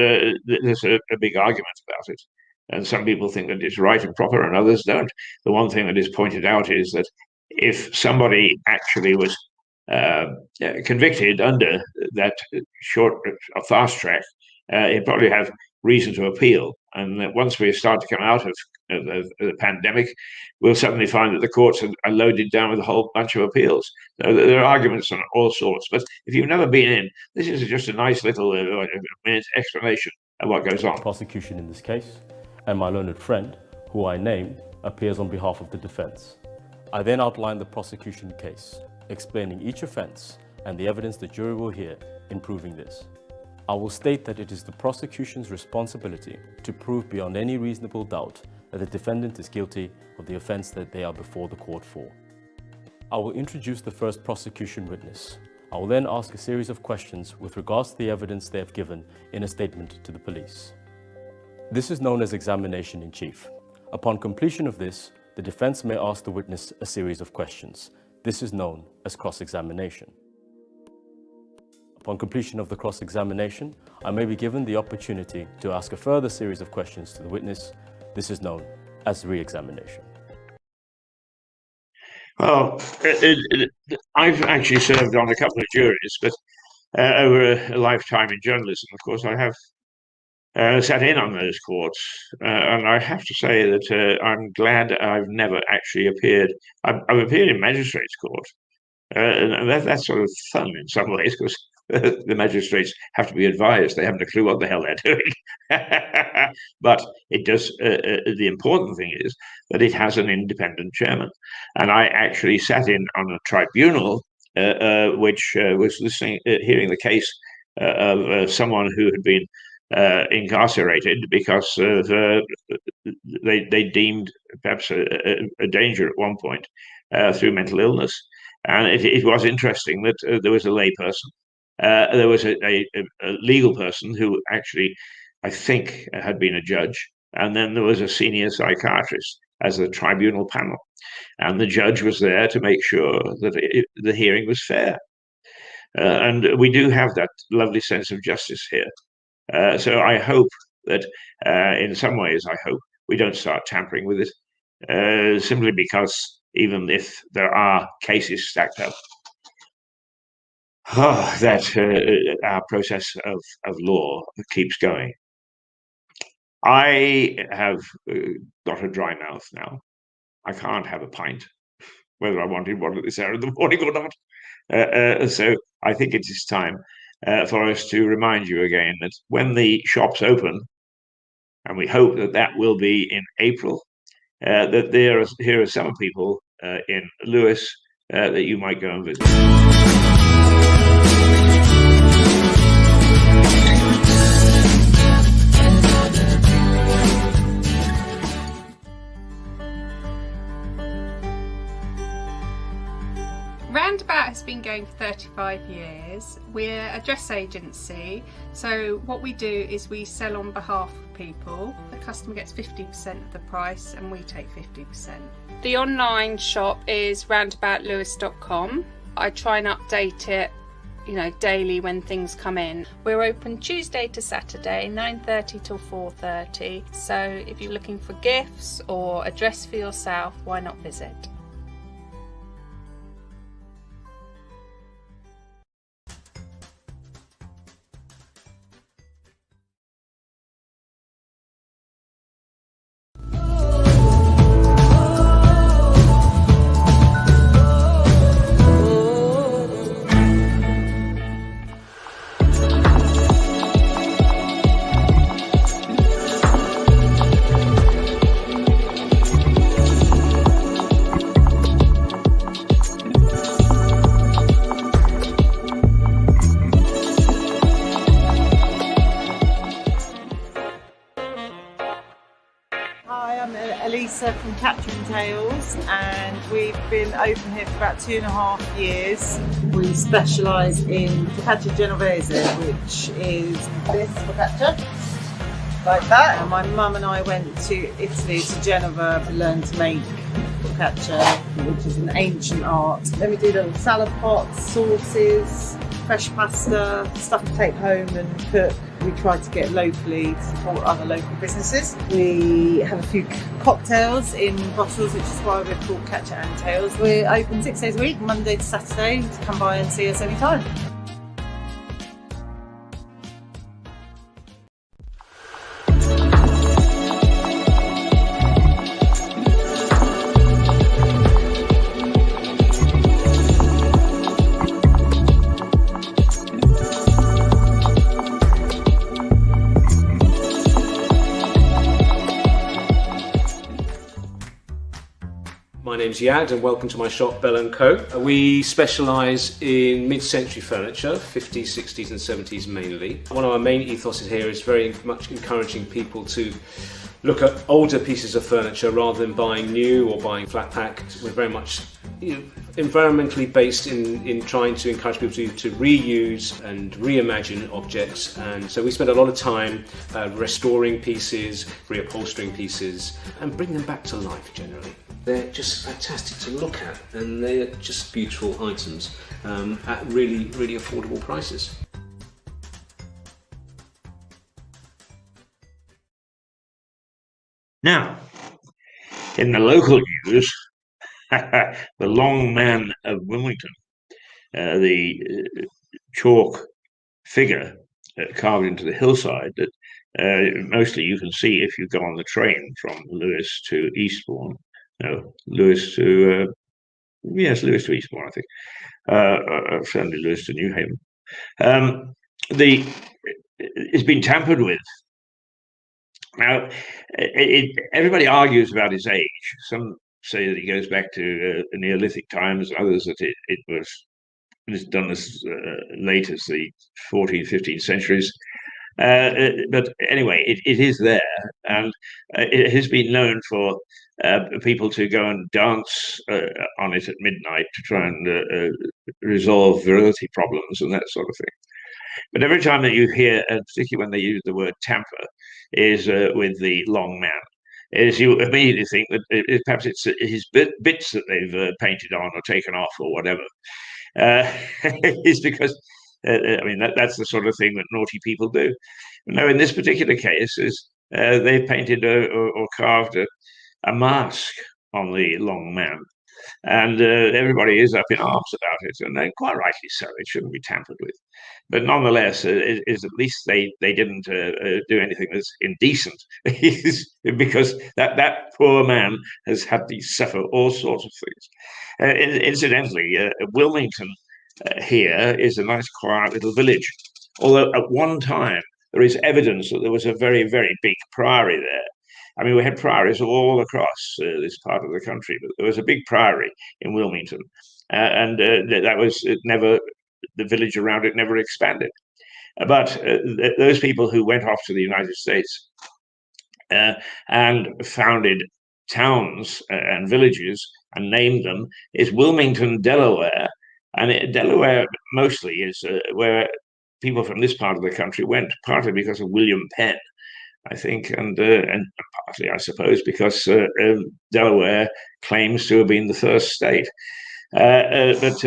Speaker 1: there's a big argument about it. And some people think that it's right and proper, and others don't. The one thing that is pointed out is that if somebody actually was convicted under that short or fast track, he'd probably have reason to appeal. And that once we start to come out of the pandemic, we'll suddenly find that the courts are loaded down with a whole bunch of appeals. So there are arguments on all sorts. But if you've never been in, this is just a nice little minute explanation of what goes on.
Speaker 6: Prosecution in this case, and my learned friend, who I name, appears on behalf of the defense. I then outline the prosecution case, explaining each offense and the evidence the jury will hear in proving this. I will state that it is the prosecution's responsibility to prove beyond any reasonable doubt that the defendant is guilty of the offense that they are before the court for. I will introduce the first prosecution witness. I will then ask a series of questions with regards to the evidence they have given in a statement to the police. This is known as examination in chief. Upon completion of this, the defense may ask the witness a series of questions. This is known as cross-examination. Upon completion of the cross-examination, I may be given the opportunity to ask a further series of questions to the witness. This is known as re-examination.
Speaker 1: Well, I've actually served on a couple of juries, but over a lifetime in journalism, of course, I have sat in on those courts, and I have to say that I'm glad I've never actually appeared. I've appeared in magistrates' court, and that's sort of fun in some ways, because the magistrates have to be advised. They haven't a clue what the hell they're doing. But it does. The important thing is that it has an independent chairman, and I actually sat in on a tribunal which was hearing the case of someone who had been incarcerated because of they deemed perhaps a danger at one point through mental illness. And it was interesting that there was a layperson, there was a legal person who actually, I think, had been a judge, and then there was a senior psychiatrist as the tribunal panel, and the judge was there to make sure that the hearing was fair. And we do have that lovely sense of justice here. So I hope that in some ways, I hope we don't start tampering with it, simply because even if there are cases stacked up, that our process of law keeps going. I have got a dry mouth now. I can't have a pint, whether I wanted one at this hour of the morning or not. So I think it is time for us to remind you again that when the shops open, and we hope that that will be in April, that here are some people in Lewes that you might go and visit.
Speaker 2: Roundabout has been going for 35 years. We're a dress agency, so what we do is we sell on behalf of people. The customer gets 50% of the price and we take 50%. The online shop is roundaboutlewis.com. I try and update it, daily when things come in. We're open Tuesday to Saturday, 9:30 till 4:30. So if you're looking for gifts or a dress for yourself, why not visit?
Speaker 3: From Capturing Tales, and we've been open here for about 2.5 years. We specialise in focaccia genovese, which is this focaccia, like that. And my mum and I went to Italy, to Genova, to learn to make focaccia, which is an ancient art. Then we do little salad pots, sauces, fresh pasta, stuff to take home and cook. We try to get locally to support other local businesses. We have a few cocktails in bottles, which is why we're called Catcher and Tails. We're open 6 days a week, Monday to Saturday. So come by and see us anytime.
Speaker 4: My name's Yad and welcome to my shop Bell & Co. We specialise in mid-century furniture, 50s, 60s and 70s mainly. One of our main ethoses here is very much encouraging people to look at older pieces of furniture rather than buying new or buying flat pack. We're very much environmentally based in trying to encourage people to reuse and reimagine objects, and so we spend a lot of time restoring pieces, reupholstering pieces and bring them back to life generally. They're just fantastic to look at and they're just beautiful items at really, really affordable prices.
Speaker 1: Now, in the local news, the long Man of Wilmington, the chalk figure carved into the hillside that mostly you can see if you go on the train from Lewes to Eastbourne. No, Lewes to Lewes to Eastbourne, I think. Certainly Lewes to New Haven. It's been tampered with. Now, everybody argues about his age. Some say that he goes back to Neolithic times, others that it was done as late as the 14th, 15th centuries. But anyway, it is there, and it has been known for people to go and dance on it at midnight to try and resolve virility problems and that sort of thing. But every time that you hear, particularly when they use the word tamper, is with the long man, is you immediately think that perhaps it's his bits that they've painted on or taken off or whatever. It's because that's the sort of thing that naughty people do. No, in this particular case, is they've painted or carved a mask on the long man, and everybody is up in arms about it, and then quite rightly so. It shouldn't be tampered with. But nonetheless, at least they didn't do anything that's indecent, because that poor man has had to suffer all sorts of things. Incidentally, Wilmington here is a nice, quiet little village. Although at one time there is evidence that there was a very, very big priory there. I mean, we had priories all across this part of the country, but there was a big priory in Wilmington, and that was never, the village around it never expanded. But those people who went off to the United States and founded towns and villages and named them is Wilmington, Delaware. And Delaware mostly is where people from this part of the country went, partly because of William Penn, I think, and partly, I suppose, because Delaware claims to have been the first state. But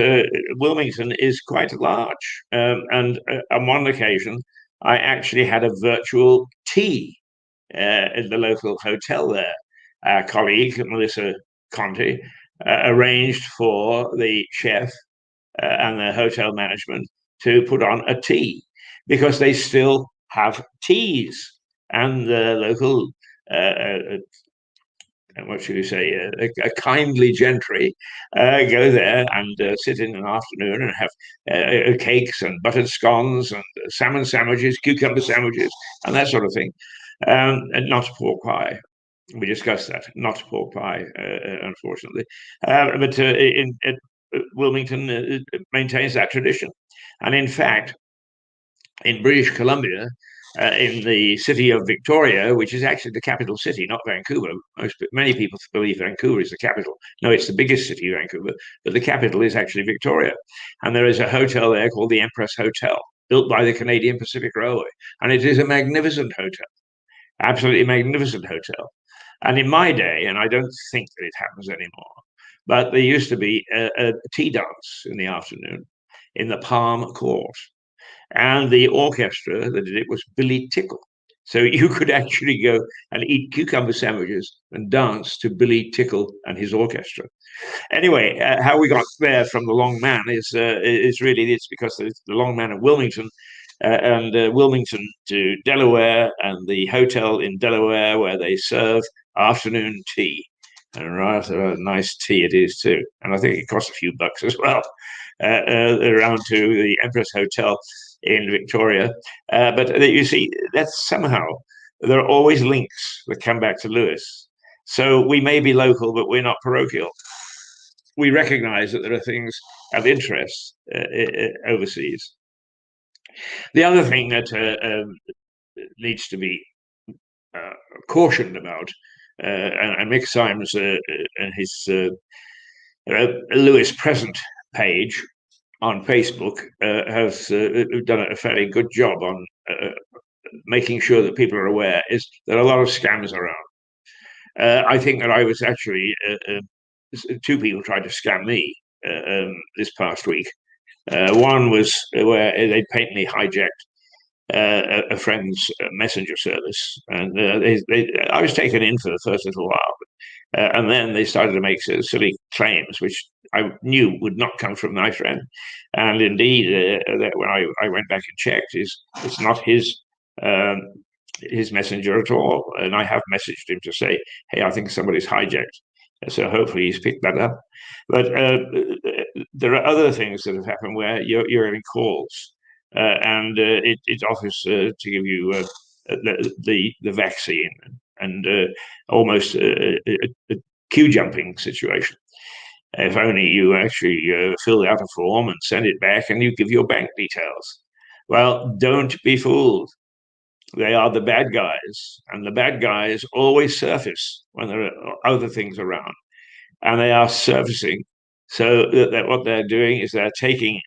Speaker 1: Wilmington is quite large. And on one occasion, I actually had a virtual tea in the local hotel there. Our colleague, Melissa Conti, arranged for the chef and the hotel management to put on a tea, because they still have teas. And the local, what should we say, a kindly gentry go there and sit in an afternoon and have cakes and buttered scones and salmon sandwiches, cucumber sandwiches, and that sort of thing. And not pork pie. We discussed that. Not pork pie, unfortunately. But in Wilmington maintains that tradition. And in fact, in British Columbia, in the city of Victoria, which is actually the capital city, not Vancouver. Many people believe Vancouver is the capital. No, it's the biggest city, Vancouver, but the capital is actually Victoria. And there is a hotel there called the Empress Hotel, built by the Canadian Pacific Railway. And it is a magnificent hotel, absolutely magnificent hotel. And in my day, and I don't think that it happens anymore, but there used to be a tea dance in the afternoon in the Palm Court. And the orchestra that did it was Billy Tickle. So you could actually go and eat cucumber sandwiches and dance to Billy Tickle and his orchestra. Anyway, how we got there from the Long Man is really, it's because the Long Man of Wilmington and Wilmington to Delaware, and the hotel in Delaware where they serve afternoon tea. And rather a nice tea it is too. And I think it costs a few bucks as well. Around to the Empress Hotel in Victoria. But you see, that's somehow, there are always links that come back to Lewis. So we may be local, but we're not parochial. We recognize that there are things of interest overseas. The other thing that needs to be cautioned about, and Mick Symes and his Lewis Present page on Facebook has done a fairly good job on making sure that people are aware, is there are a lot of scams around. I think that I was actually, two people tried to scam me this past week. One was where they patently hijacked a friend's messenger service, and I was taken in for the first little while, and then they started to make silly claims, which I knew would not come from my friend. And indeed, when I went back and checked, it's not his messenger at all. And I have messaged him to say, hey, I think somebody's hijacked. So hopefully he's picked that up. But there are other things that have happened where you're getting calls, and it offers to give you the vaccine, and almost a queue jumping situation. If only you actually fill out a form and send it back, and you give your bank details. Well, don't be fooled. They are the bad guys, and the bad guys always surface when there are other things around, and they are surfacing so that what they're doing is they're taking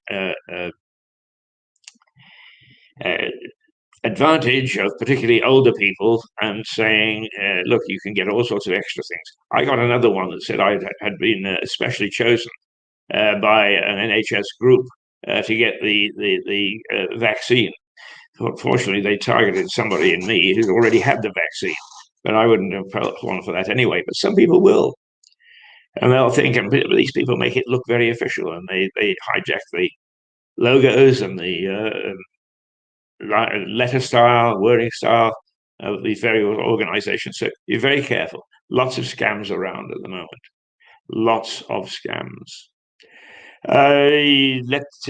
Speaker 1: advantage of particularly older people and saying, look, you can get all sorts of extra things. I got another one that said I had been especially chosen by an NHS group to get the vaccine. Fortunately, they targeted somebody in me who already had the vaccine, but I wouldn't have fallen for that anyway. But some people will. And they'll think, and these people make it look very official, and they hijack the logos and the letter style, wording style of these various organizations. So be very careful. Lots of scams around at the moment. Lots of scams. Let's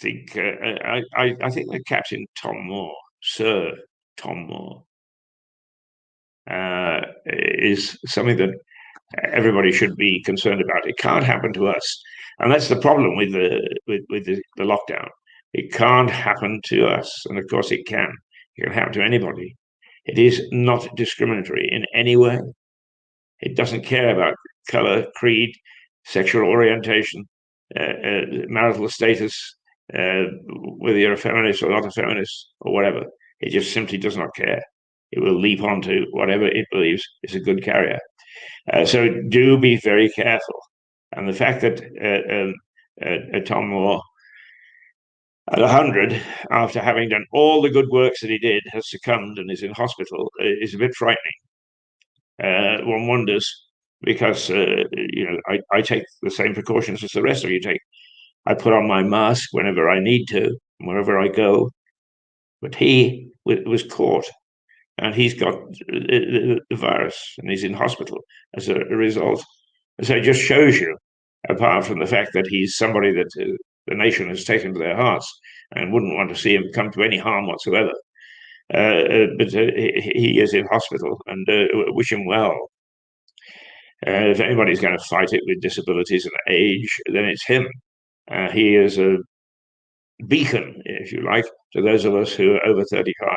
Speaker 1: think. I think that Captain Tom Moore, Sir Tom Moore, is something that everybody should be concerned about. It can't happen to us, and that's the problem with the lockdown. It can't happen to us, and of course it can. It can happen to anybody. It is not discriminatory in any way. It doesn't care about color, creed, sexual orientation, marital status, whether you're a feminist or not a feminist or whatever. It just simply does not care. It will leap onto whatever it believes is a good carrier. So do be very careful. And the fact that Tom Moore, at 100, after having done all the good works that he did, has succumbed and is in hospital, is a bit frightening. One wonders, because I take the same precautions as the rest of you take. I put on my mask whenever I need to, wherever I go. But he was caught, and he's got the virus, and he's in hospital as a result. So it just shows you, apart from the fact that he's somebody that the nation has taken to their hearts and wouldn't want to see him come to any harm whatsoever. But he is in hospital, and wish him well. If anybody's going to fight it with disabilities and age, then it's him. He is a beacon, if you like, to those of us who are over 35,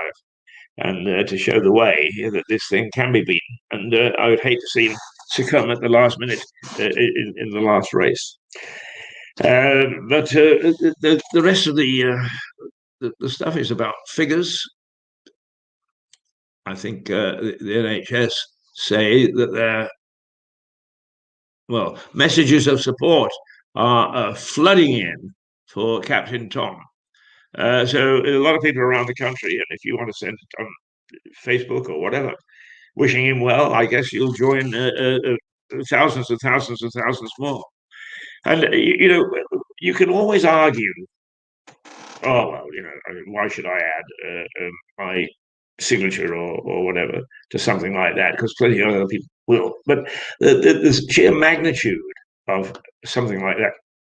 Speaker 1: and to show the way that this thing can be beaten. And I would hate to see him succumb at the last minute in the last race. But the rest of the stuff is about figures. I think the NHS say that their messages of support are flooding in for Captain Tom. So a lot of people around the country, and if you want to send it on Facebook or whatever, wishing him well, I guess you'll join thousands and thousands and thousands more. And you can always argue, oh well, I mean, why should I add my signature or whatever to something like that? Because plenty of other people will. But the sheer magnitude of something like that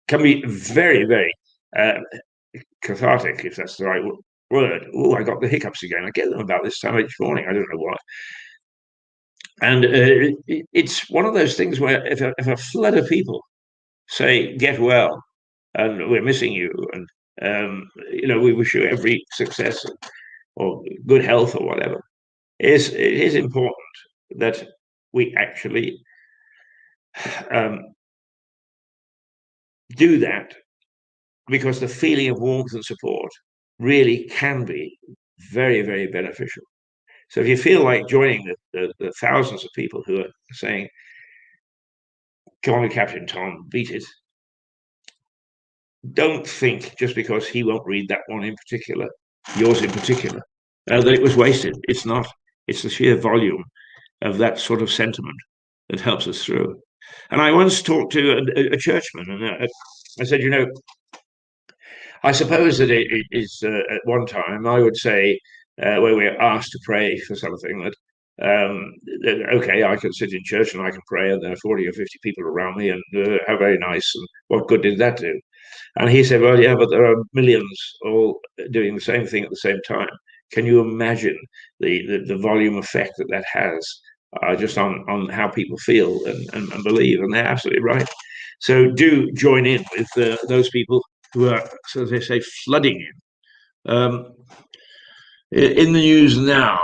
Speaker 1: can be very, very cathartic, if that's the right word. Oh, I got the hiccups again. I get them about this time each morning. I don't know why. And it's one of those things where if a flood of people say, get well, and we're missing you, and we wish you every success or good health or whatever, it is important that we actually do that, because the feeling of warmth and support really can be very, very beneficial. So if you feel like joining the thousands of people who are saying, come on, Captain Tom, beat it, don't think just because he won't read that one in particular, yours in particular, that it was wasted. It's not. It's the sheer volume of that sort of sentiment that helps us through. And I once talked to a churchman, and I said, I suppose that it is at one time I would say, where we're asked to pray for something, that okay, I can sit in church and I can pray, and there are 40 or 50 people around me, and how very nice, and what good did that do? And he said, well, yeah, but there are millions all doing the same thing at the same time. Can you imagine the volume effect that has just on how people feel and believe? And they're absolutely right. So do join in with those people who are, so as they say, flooding in. In the news now,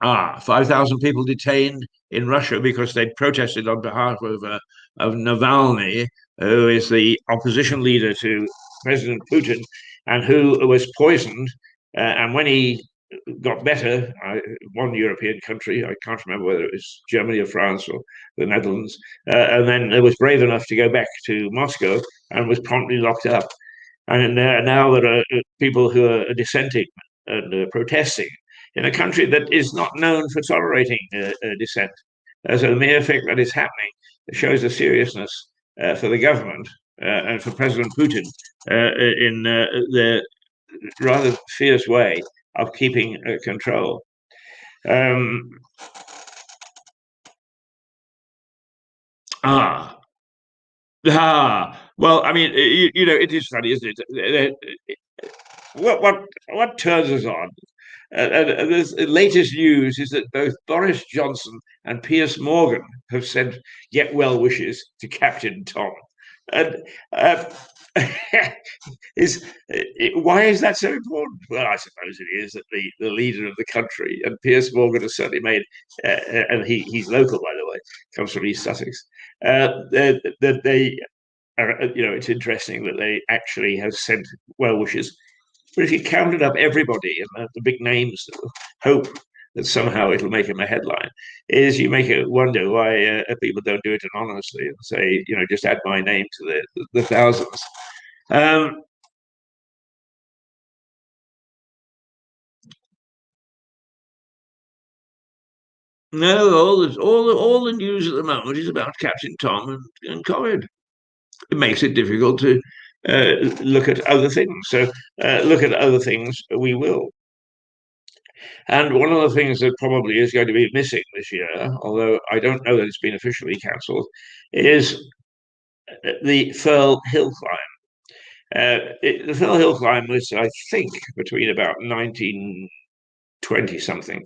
Speaker 1: 5,000 people detained in Russia because they'd protested on behalf of Navalny, who is the opposition leader to President Putin, and who was poisoned. And when he got better, one European country, I can't remember whether it was Germany or France or the Netherlands, and then it was brave enough to go back to Moscow and was promptly locked up. And now there are people who are dissenting and protesting in a country that is not known for tolerating dissent. So the mere fact that it's happening shows the seriousness for the government and for President Putin in their rather fierce way of keeping control. Well, I mean, it is funny, isn't it? What turns us on? The latest news is that both Boris Johnson and Piers Morgan have sent get well wishes to Captain Tom. And why is that so important? Well, I suppose it is that the leader of the country, and Piers Morgan has certainly made, and he's local, by the way, comes from East Sussex, that they are, it's interesting that they actually have sent well wishes. But if you counted up everybody and the big names that hope that somehow it'll make him a headline, is you make it wonder why people don't do it anonymously and say, just add my name to the thousands. No, all the news at the moment is about Captain Tom and COVID. It makes it difficult to look at other things. So look at other things we will. And one of the things that probably is going to be missing this year, although I don't know that it's been officially cancelled, is the Furl hill climb. The Furl hill climb was, I think, between about 1920 something.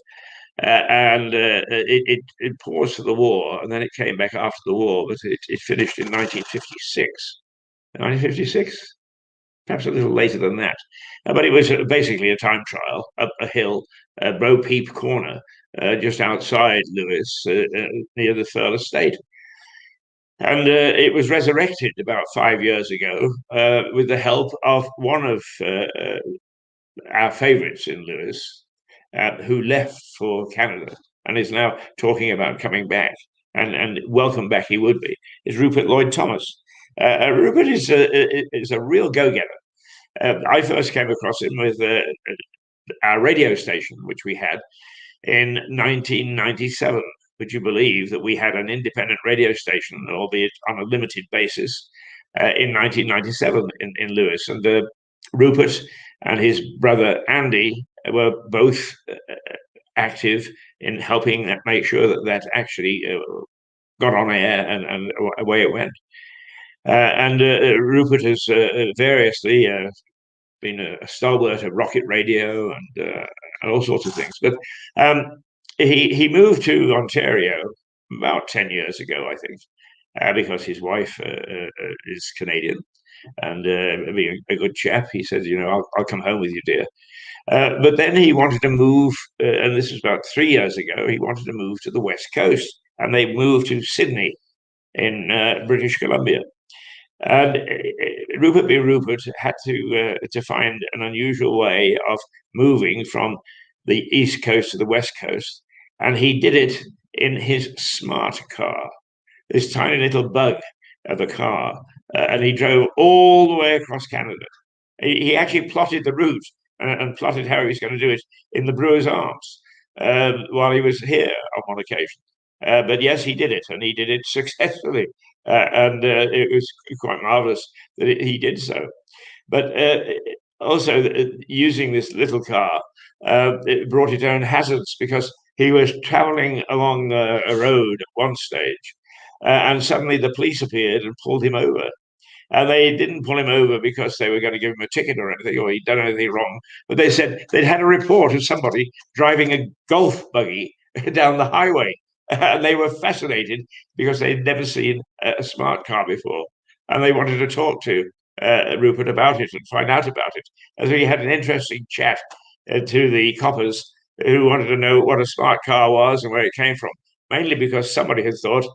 Speaker 1: And it paused for the war, and then it came back after the war, but it finished in 1956. 1956? Perhaps a little later than that. But it was basically a time trial up a hill, Bo Peep Corner, just outside Lewes, near the Furl estate. And it was resurrected about 5 years ago with the help of one of our favourites in Lewes, who left for Canada and is now talking about coming back. And welcome back he would be, is Rupert Lloyd-Thomas. Rupert is a real go-getter. I first came across him with our radio station, which we had in 1997. Would you believe that we had an independent radio station, albeit on a limited basis, in 1997 in Lewes? And Rupert and his brother Andy were both active in helping make sure that actually got on air and away it went. And Rupert has variously been a stalwart of rocket radio and all sorts of things. But he moved to Ontario about 10 years ago, I think, because his wife is Canadian and being a good chap. He said, I'll come home with you, dear. But then he wanted to move, and this was about 3 years ago, he wanted to move to the West Coast, and they moved to Sydney in British Columbia. And Rupert B. Rupert had to find an unusual way of moving from the East Coast to the West Coast, and he did it in his smart car, this tiny little bug of a car, and he drove all the way across Canada. He actually plotted the route and plotted how he was going to do it in the Brewers Arms while he was here on one occasion. But yes, he did it, and he did it successfully. And it was quite marvelous that he did so. But also, using this little car, it brought its own hazards, because he was traveling along a road at one stage, and suddenly the police appeared and pulled him over. And they didn't pull him over because they were going to give him a ticket or anything, or he'd done anything wrong. But they said they'd had a report of somebody driving a golf buggy down the highway. And they were fascinated because they'd never seen a smart car before. And they wanted to talk to Rupert about it and find out about it. And so he had an interesting chat to the coppers who wanted to know what a smart car was and where it came from, mainly because somebody had thought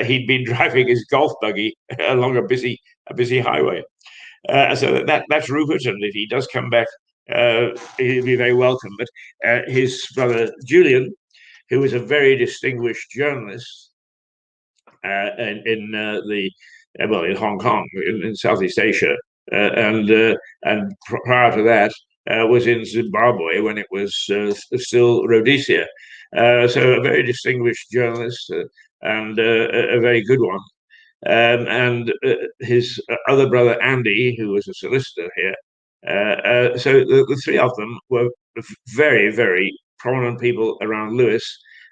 Speaker 1: he'd been driving his golf buggy along a busy highway. So that's Rupert, and if he does come back, he'll be very welcome. But his brother Julian, who was a very distinguished journalist in Hong Kong, in Southeast Asia, and prior to that was in Zimbabwe when it was still Rhodesia. So a very distinguished journalist, and a very good one. And his other brother, Andy, who was a solicitor here. So the three of them were very, very prominent people around Lewes.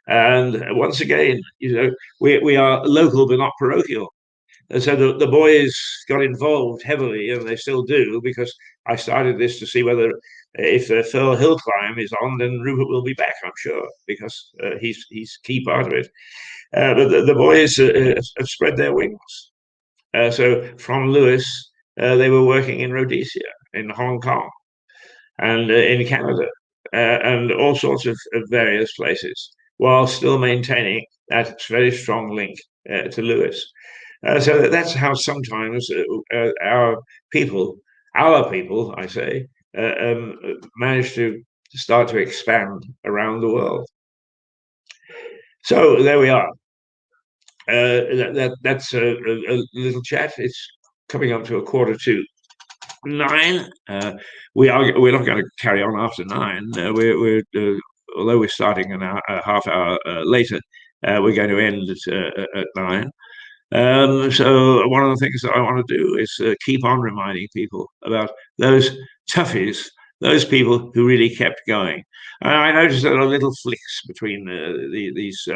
Speaker 1: And once again, we are local but not parochial. And so the boys got involved heavily, and they still do, because I started this to see whether if the Furl hill climb is on, then Rupert will be back, I'm sure, because he's key part of it. But the boys have spread their wings. So from Lewes, they were working in Rhodesia, in Hong Kong, and in Canada, and all sorts of various places, while still maintaining that very strong link to Lewes. So that's how sometimes our people, I say, manage to start to expand around the world. So there we are. That's a little chat. It's coming up to 8:45. We're not going to carry on after 9. Although we're starting a half hour later, we're going to end at 9. So one of the things that I want to do is keep on reminding people about those toughies, those people who really kept going. I noticed there are little flicks between these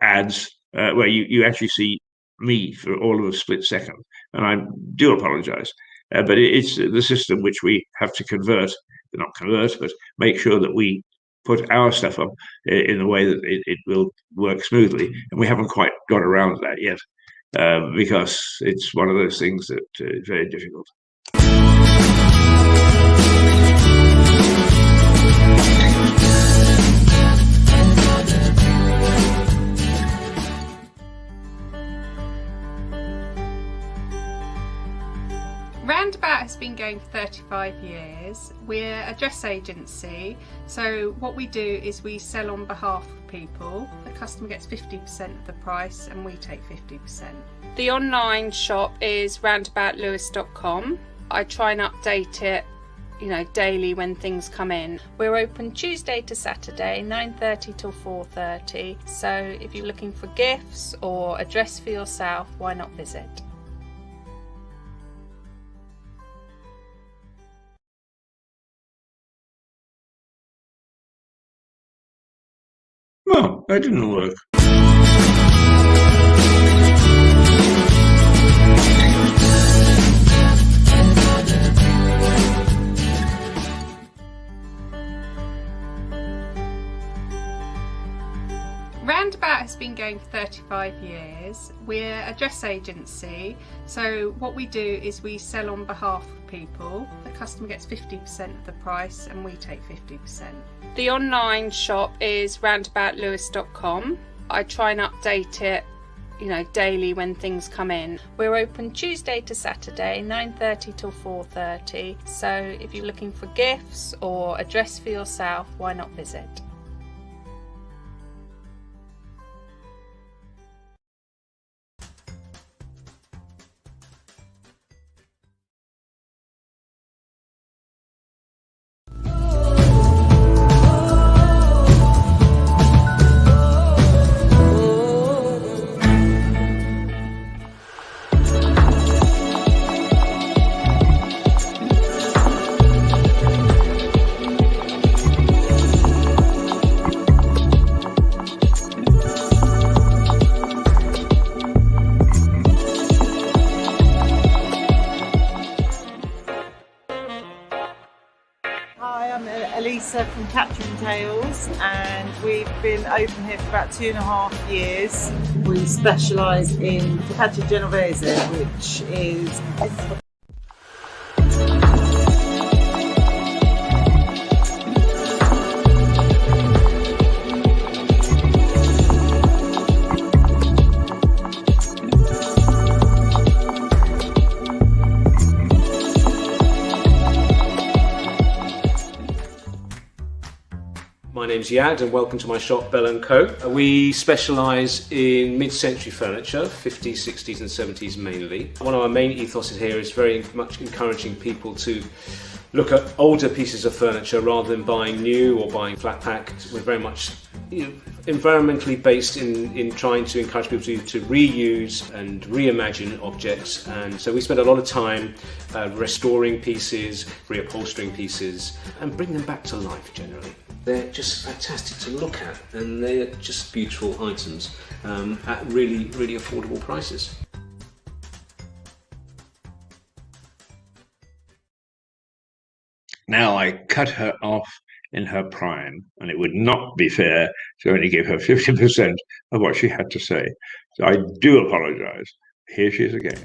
Speaker 1: ads where you actually see me for all of a split second, and I do apologize, but it's the system which we have to not convert, but make sure that we put our stuff up in a way that it will work smoothly, and we haven't quite got around to that yet, because it's one of those things that is very difficult.
Speaker 2: Roundabout has been going for 35 years. We're a dress agency, so what we do is we sell on behalf of people. The customer gets 50% of the price and we take 50%. The online shop is roundaboutlewis.com. I try and update it daily when things come in. We're open Tuesday to Saturday, 9:30 till 4:30. So if you're looking for gifts or a dress for yourself, why not visit?
Speaker 1: Well, that didn't work.
Speaker 2: Roundabout has been going for 35 years. We're a dress agency, so what we do is we sell on behalf of people. The customer gets 50% of the price and we take 50%. The online shop is roundaboutlewis.com. I try and update it daily when things come in. We're open Tuesday to Saturday, 9:30 till 4:30. So if you're looking for gifts or a dress for yourself, why not visit?
Speaker 3: From Capturing Tales, and we've been open here for about 2.5 years. We specialise in focaccia genovese, which is
Speaker 4: My name's Yad and welcome to my shop, Bell & Co. We specialise in mid-century furniture, 50s, 60s and 70s mainly. One of our main ethoses here is very much encouraging people to look at older pieces of furniture rather than buying new or buying flat pack. We're very much environmentally based in trying to encourage people to reuse and reimagine objects, and so we spend a lot of time restoring pieces, reupholstering pieces, and bring them back to life generally. They're just fantastic to look at, and they're just beautiful items at really, really affordable prices.
Speaker 1: Now, I cut her off in her prime, and it would not be fair to only give her 50% of what she had to say. So I do apologise. Here she is again.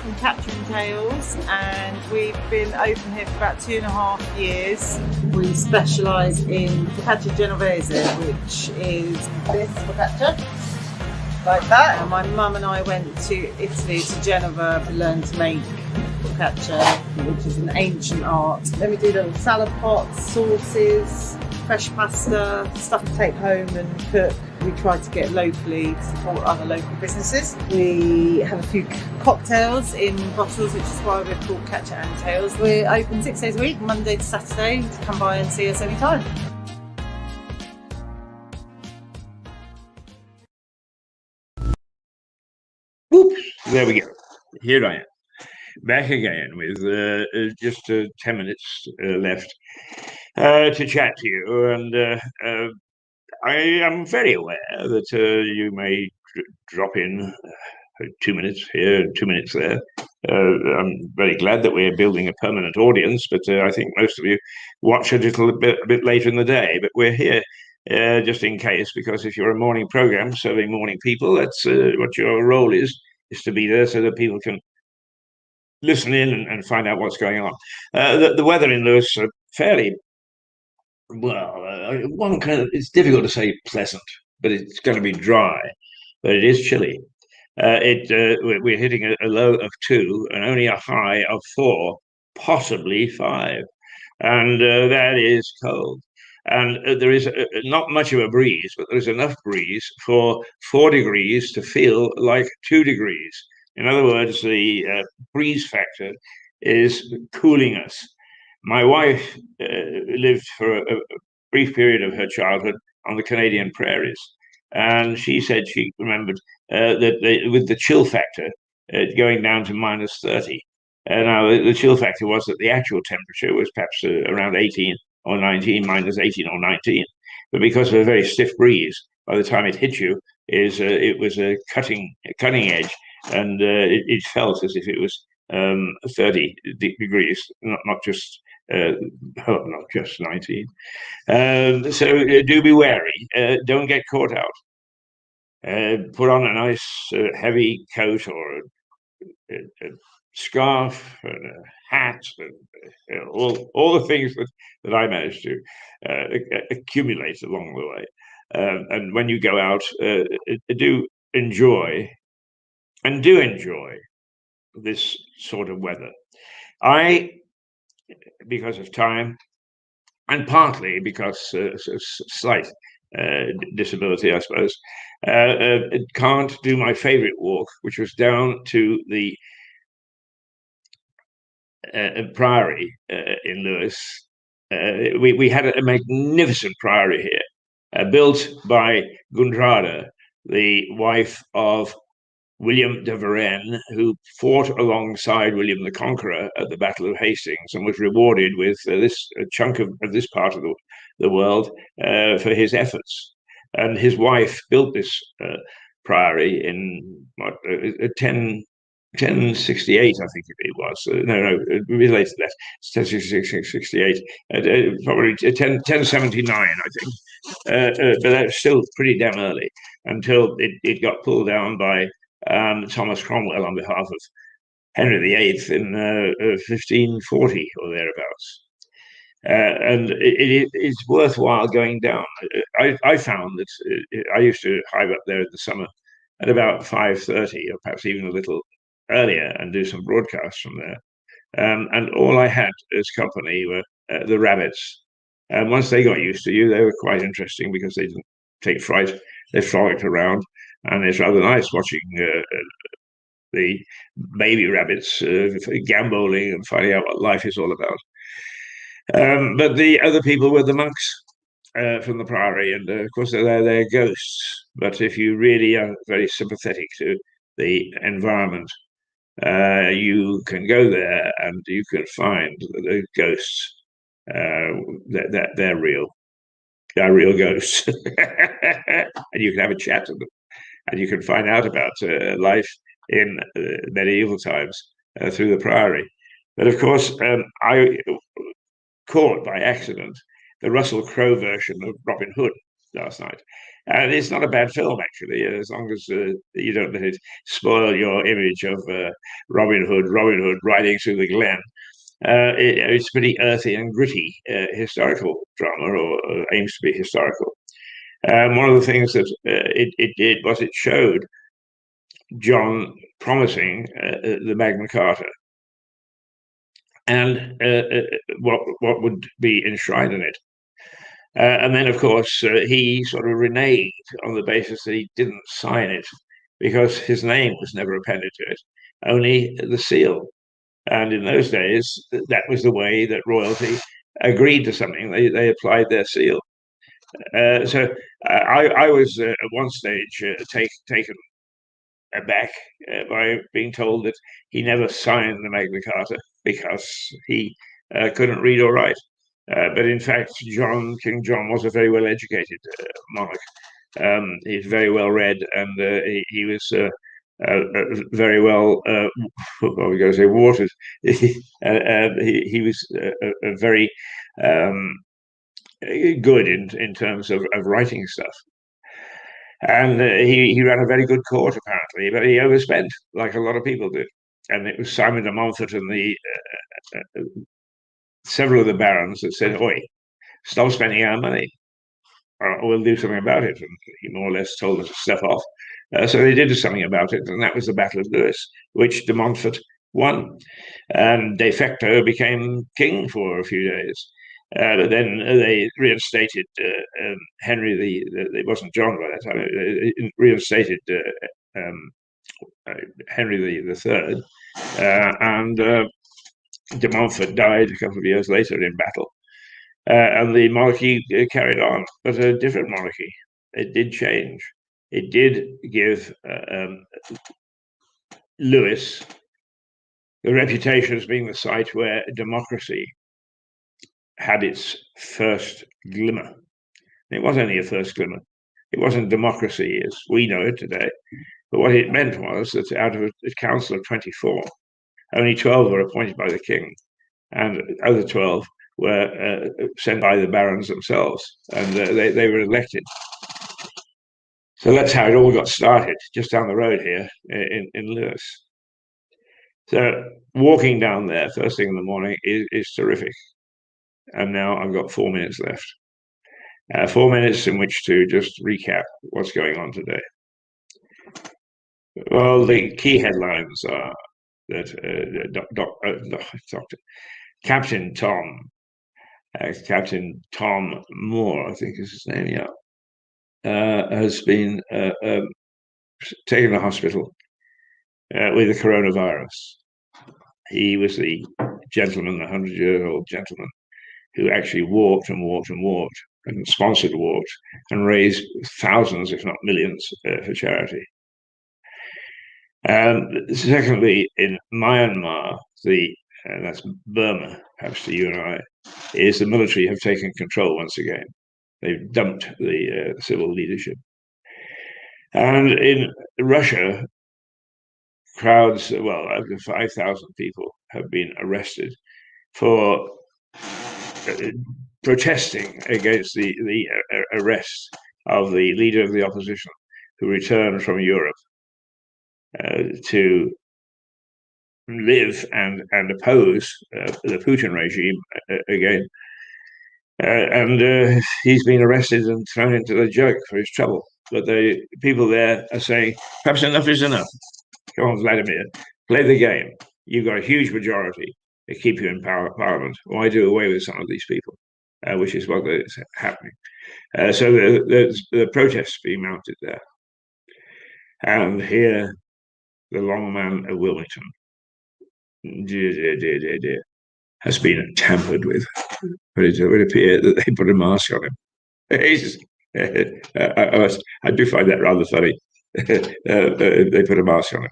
Speaker 3: From Capturing Tales, and we've been open here for about 2.5 years. We specialise in focaccia genovese, which is this focaccia, like that. And my mum and I went to Italy, to Genova, to learn to make focaccia, which is an ancient art. Then we do little salad pots, sauces, fresh pasta, stuff to take home and cook. We try to get locally to support other local businesses. We have a few cocktails in bottles, which is why we're called Catcher and Tales. We're open 6 days a week, Monday to Saturday. To come by and see us anytime.
Speaker 1: Oops, there we go. Here I am, back again with just 10 minutes left to chat to you, and I am very aware that you may drop in 2 minutes here and 2 minutes there. I'm very glad that we're building a permanent audience, but I think most of you watch a bit later in the day. But we're here just in case, because if you're a morning program serving morning people, that's what your role is to be there so that people can listen in and find out what's going on. The weather in Lewis fairly. Well, it's difficult to say pleasant, but it's going to be dry, but it is chilly. We're hitting a low of 2 and only a high of 4, possibly 5. And that is cold. And there is not much of a breeze, but there's enough breeze for 4 degrees to feel like 2 degrees. In other words, the breeze factor is cooling us. My wife lived for a brief period of her childhood on the Canadian prairies, and she said she remembered that with the chill factor going down to minus 30. Now, the chill factor was that the actual temperature was perhaps around 18 or 19, minus 18 or 19. But because of a very stiff breeze, by the time it hit you, it was a cutting edge, and it felt as if it was 30 degrees, not just 19. So do be wary. Don't get caught out. Put on a nice heavy coat or a scarf and a hat, and all the things that I managed to accumulate along the way. And when you go out, do enjoy this sort of weather. Because of time, and partly because slight disability, I suppose, can't do my favorite walk, which was down to the priory in Lewis. We had a magnificent priory here, built by Gundrada, the wife of William de Varenne, who fought alongside William the Conqueror at the Battle of Hastings and was rewarded with this chunk of this part of the world for his efforts. And his wife built this priory in 1068, I think it was. No, related to that. It's 1068, probably 1079, I think. But that's still pretty damn early. until it got pulled down by Thomas Cromwell on behalf of Henry VIII in 1540 or thereabouts. And it's worthwhile going down. I found that I used to hive up there in the summer at about 5:30 or perhaps even a little earlier and do some broadcasts from there. And all I had as company were the rabbits. And once they got used to you, they were quite interesting because they didn't take fright. They frolicked around, and it's rather nice watching the baby rabbits gamboling and finding out what life is all about. But the other people were the monks from the priory, and of course they're ghosts. But if you really are very sympathetic to the environment, you can go there and you can find the ghosts. That they're real. They're real ghosts, and you can have a chat to them, and you can find out about life in medieval times through the priory. But of course, I caught by accident the Russell Crowe version of Robin Hood last night. And it's not a bad film, actually, as long as you don't let it spoil your image of Robin Hood riding through the glen. It's pretty earthy and gritty historical drama, or aims to be historical. One of the things that it did was it showed John promising the Magna Carta and what would be enshrined in it. And then, of course, he sort of reneged on the basis that he didn't sign it because his name was never appended to it, only the seal. And in those days, that was the way that royalty agreed to something. They applied their seal. So I was at one stage taken aback by being told that he never signed the Magna Carta because he couldn't read or write. But in fact, King John was a very well-educated monarch. He's very well read, and he was very well, what are we going to say, watered. He was very good in terms of writing stuff. And he ran a very good court, apparently, but he overspent, like a lot of people did. And it was Simon de Montfort and several of the barons that said, "Oi, stop spending our money, or we'll do something about it." And he more or less told them to step off. So they did something about it, and that was the Battle of Lewes, which de Montfort won, and de facto became king for a few days. But then they reinstated Henry it wasn't John by that time. Reinstated Henry the Third, and de Montfort died a couple of years later in battle, and the monarchy carried on, but a different monarchy. It did change. It did give Lewes the reputation as being the site where democracy had its first glimmer. It was only a first glimmer. It wasn't democracy as we know it today. But what it meant was that out of a council of 24, only 12 were appointed by the king, and the other 12 were sent by the barons themselves, and they were elected. So that's how it all got started, just down the road here in Lewes. So walking down there first thing in the morning is terrific. And now I've got 4 minutes left. 4 minutes in which to just recap what's going on today. Well, the key headlines are that Captain Tom Moore, I think is his name, has been taken to hospital with the coronavirus. He was the 100-year-old gentleman who actually walked and sponsored walks and raised thousands, if not millions, for charity. Secondly, in Myanmar, that's Burma, perhaps to you and I, is the military have taken control once again. They've dumped the civil leadership. And in Russia, crowds, over 5,000 people have been arrested for protesting against the arrest of the leader of the opposition, who returned from Europe to live and oppose the Putin regime again. And he's been arrested and thrown into the jug for his trouble. But the people there are saying, perhaps enough is enough. Come on, Vladimir, play the game. You've got a huge majority to keep you in Parliament. Why do away with some of these people? Which is what is happening. So the protests being mounted there. And here, the long man of Wilmington, dear, has been tampered with. But it would appear that they put a mask on him. I do find that rather funny. They put a mask on him.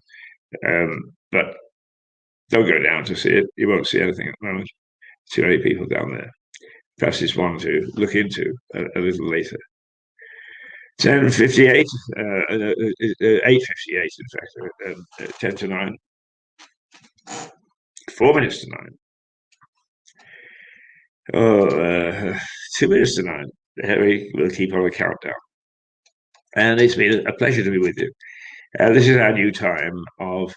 Speaker 1: But don't go down to see it. You won't see anything at the moment. Too many people down there. Perhaps it's one to look into a little later. 10:58, 8:58, in fact, 10 to 9. 4 minutes to 9. Oh, 2 minutes to 9. We'll keep on a countdown. And it's been a pleasure to be with you. This is our new time of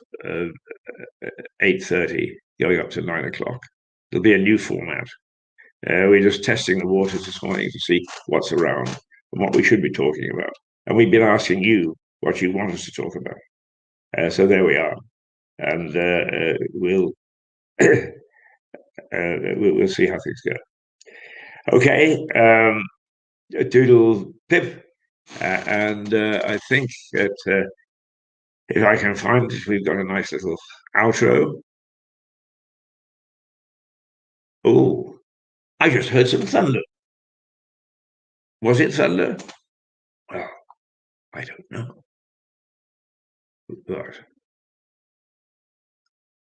Speaker 1: 8:30 going up to 9 o'clock. There'll be a new format. We're just testing the waters this morning to see what's around and what we should be talking about. And we've been asking you what you want us to talk about. So there we are. And we'll we'll see how things go. Okay, doodle pip. And I think that if I can find it, we've got a nice little outro. Oh, I just heard some thunder. Was it thunder? Well, I don't know. But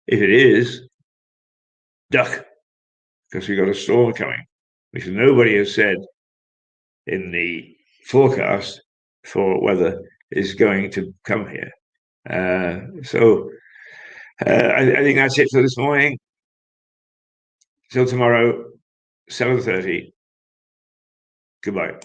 Speaker 1: if it is, duck, because we've got a storm coming, which nobody has said in the forecast for weather is going to come here. So I think that's it for this morning. Till tomorrow, 7:30. Goodbye.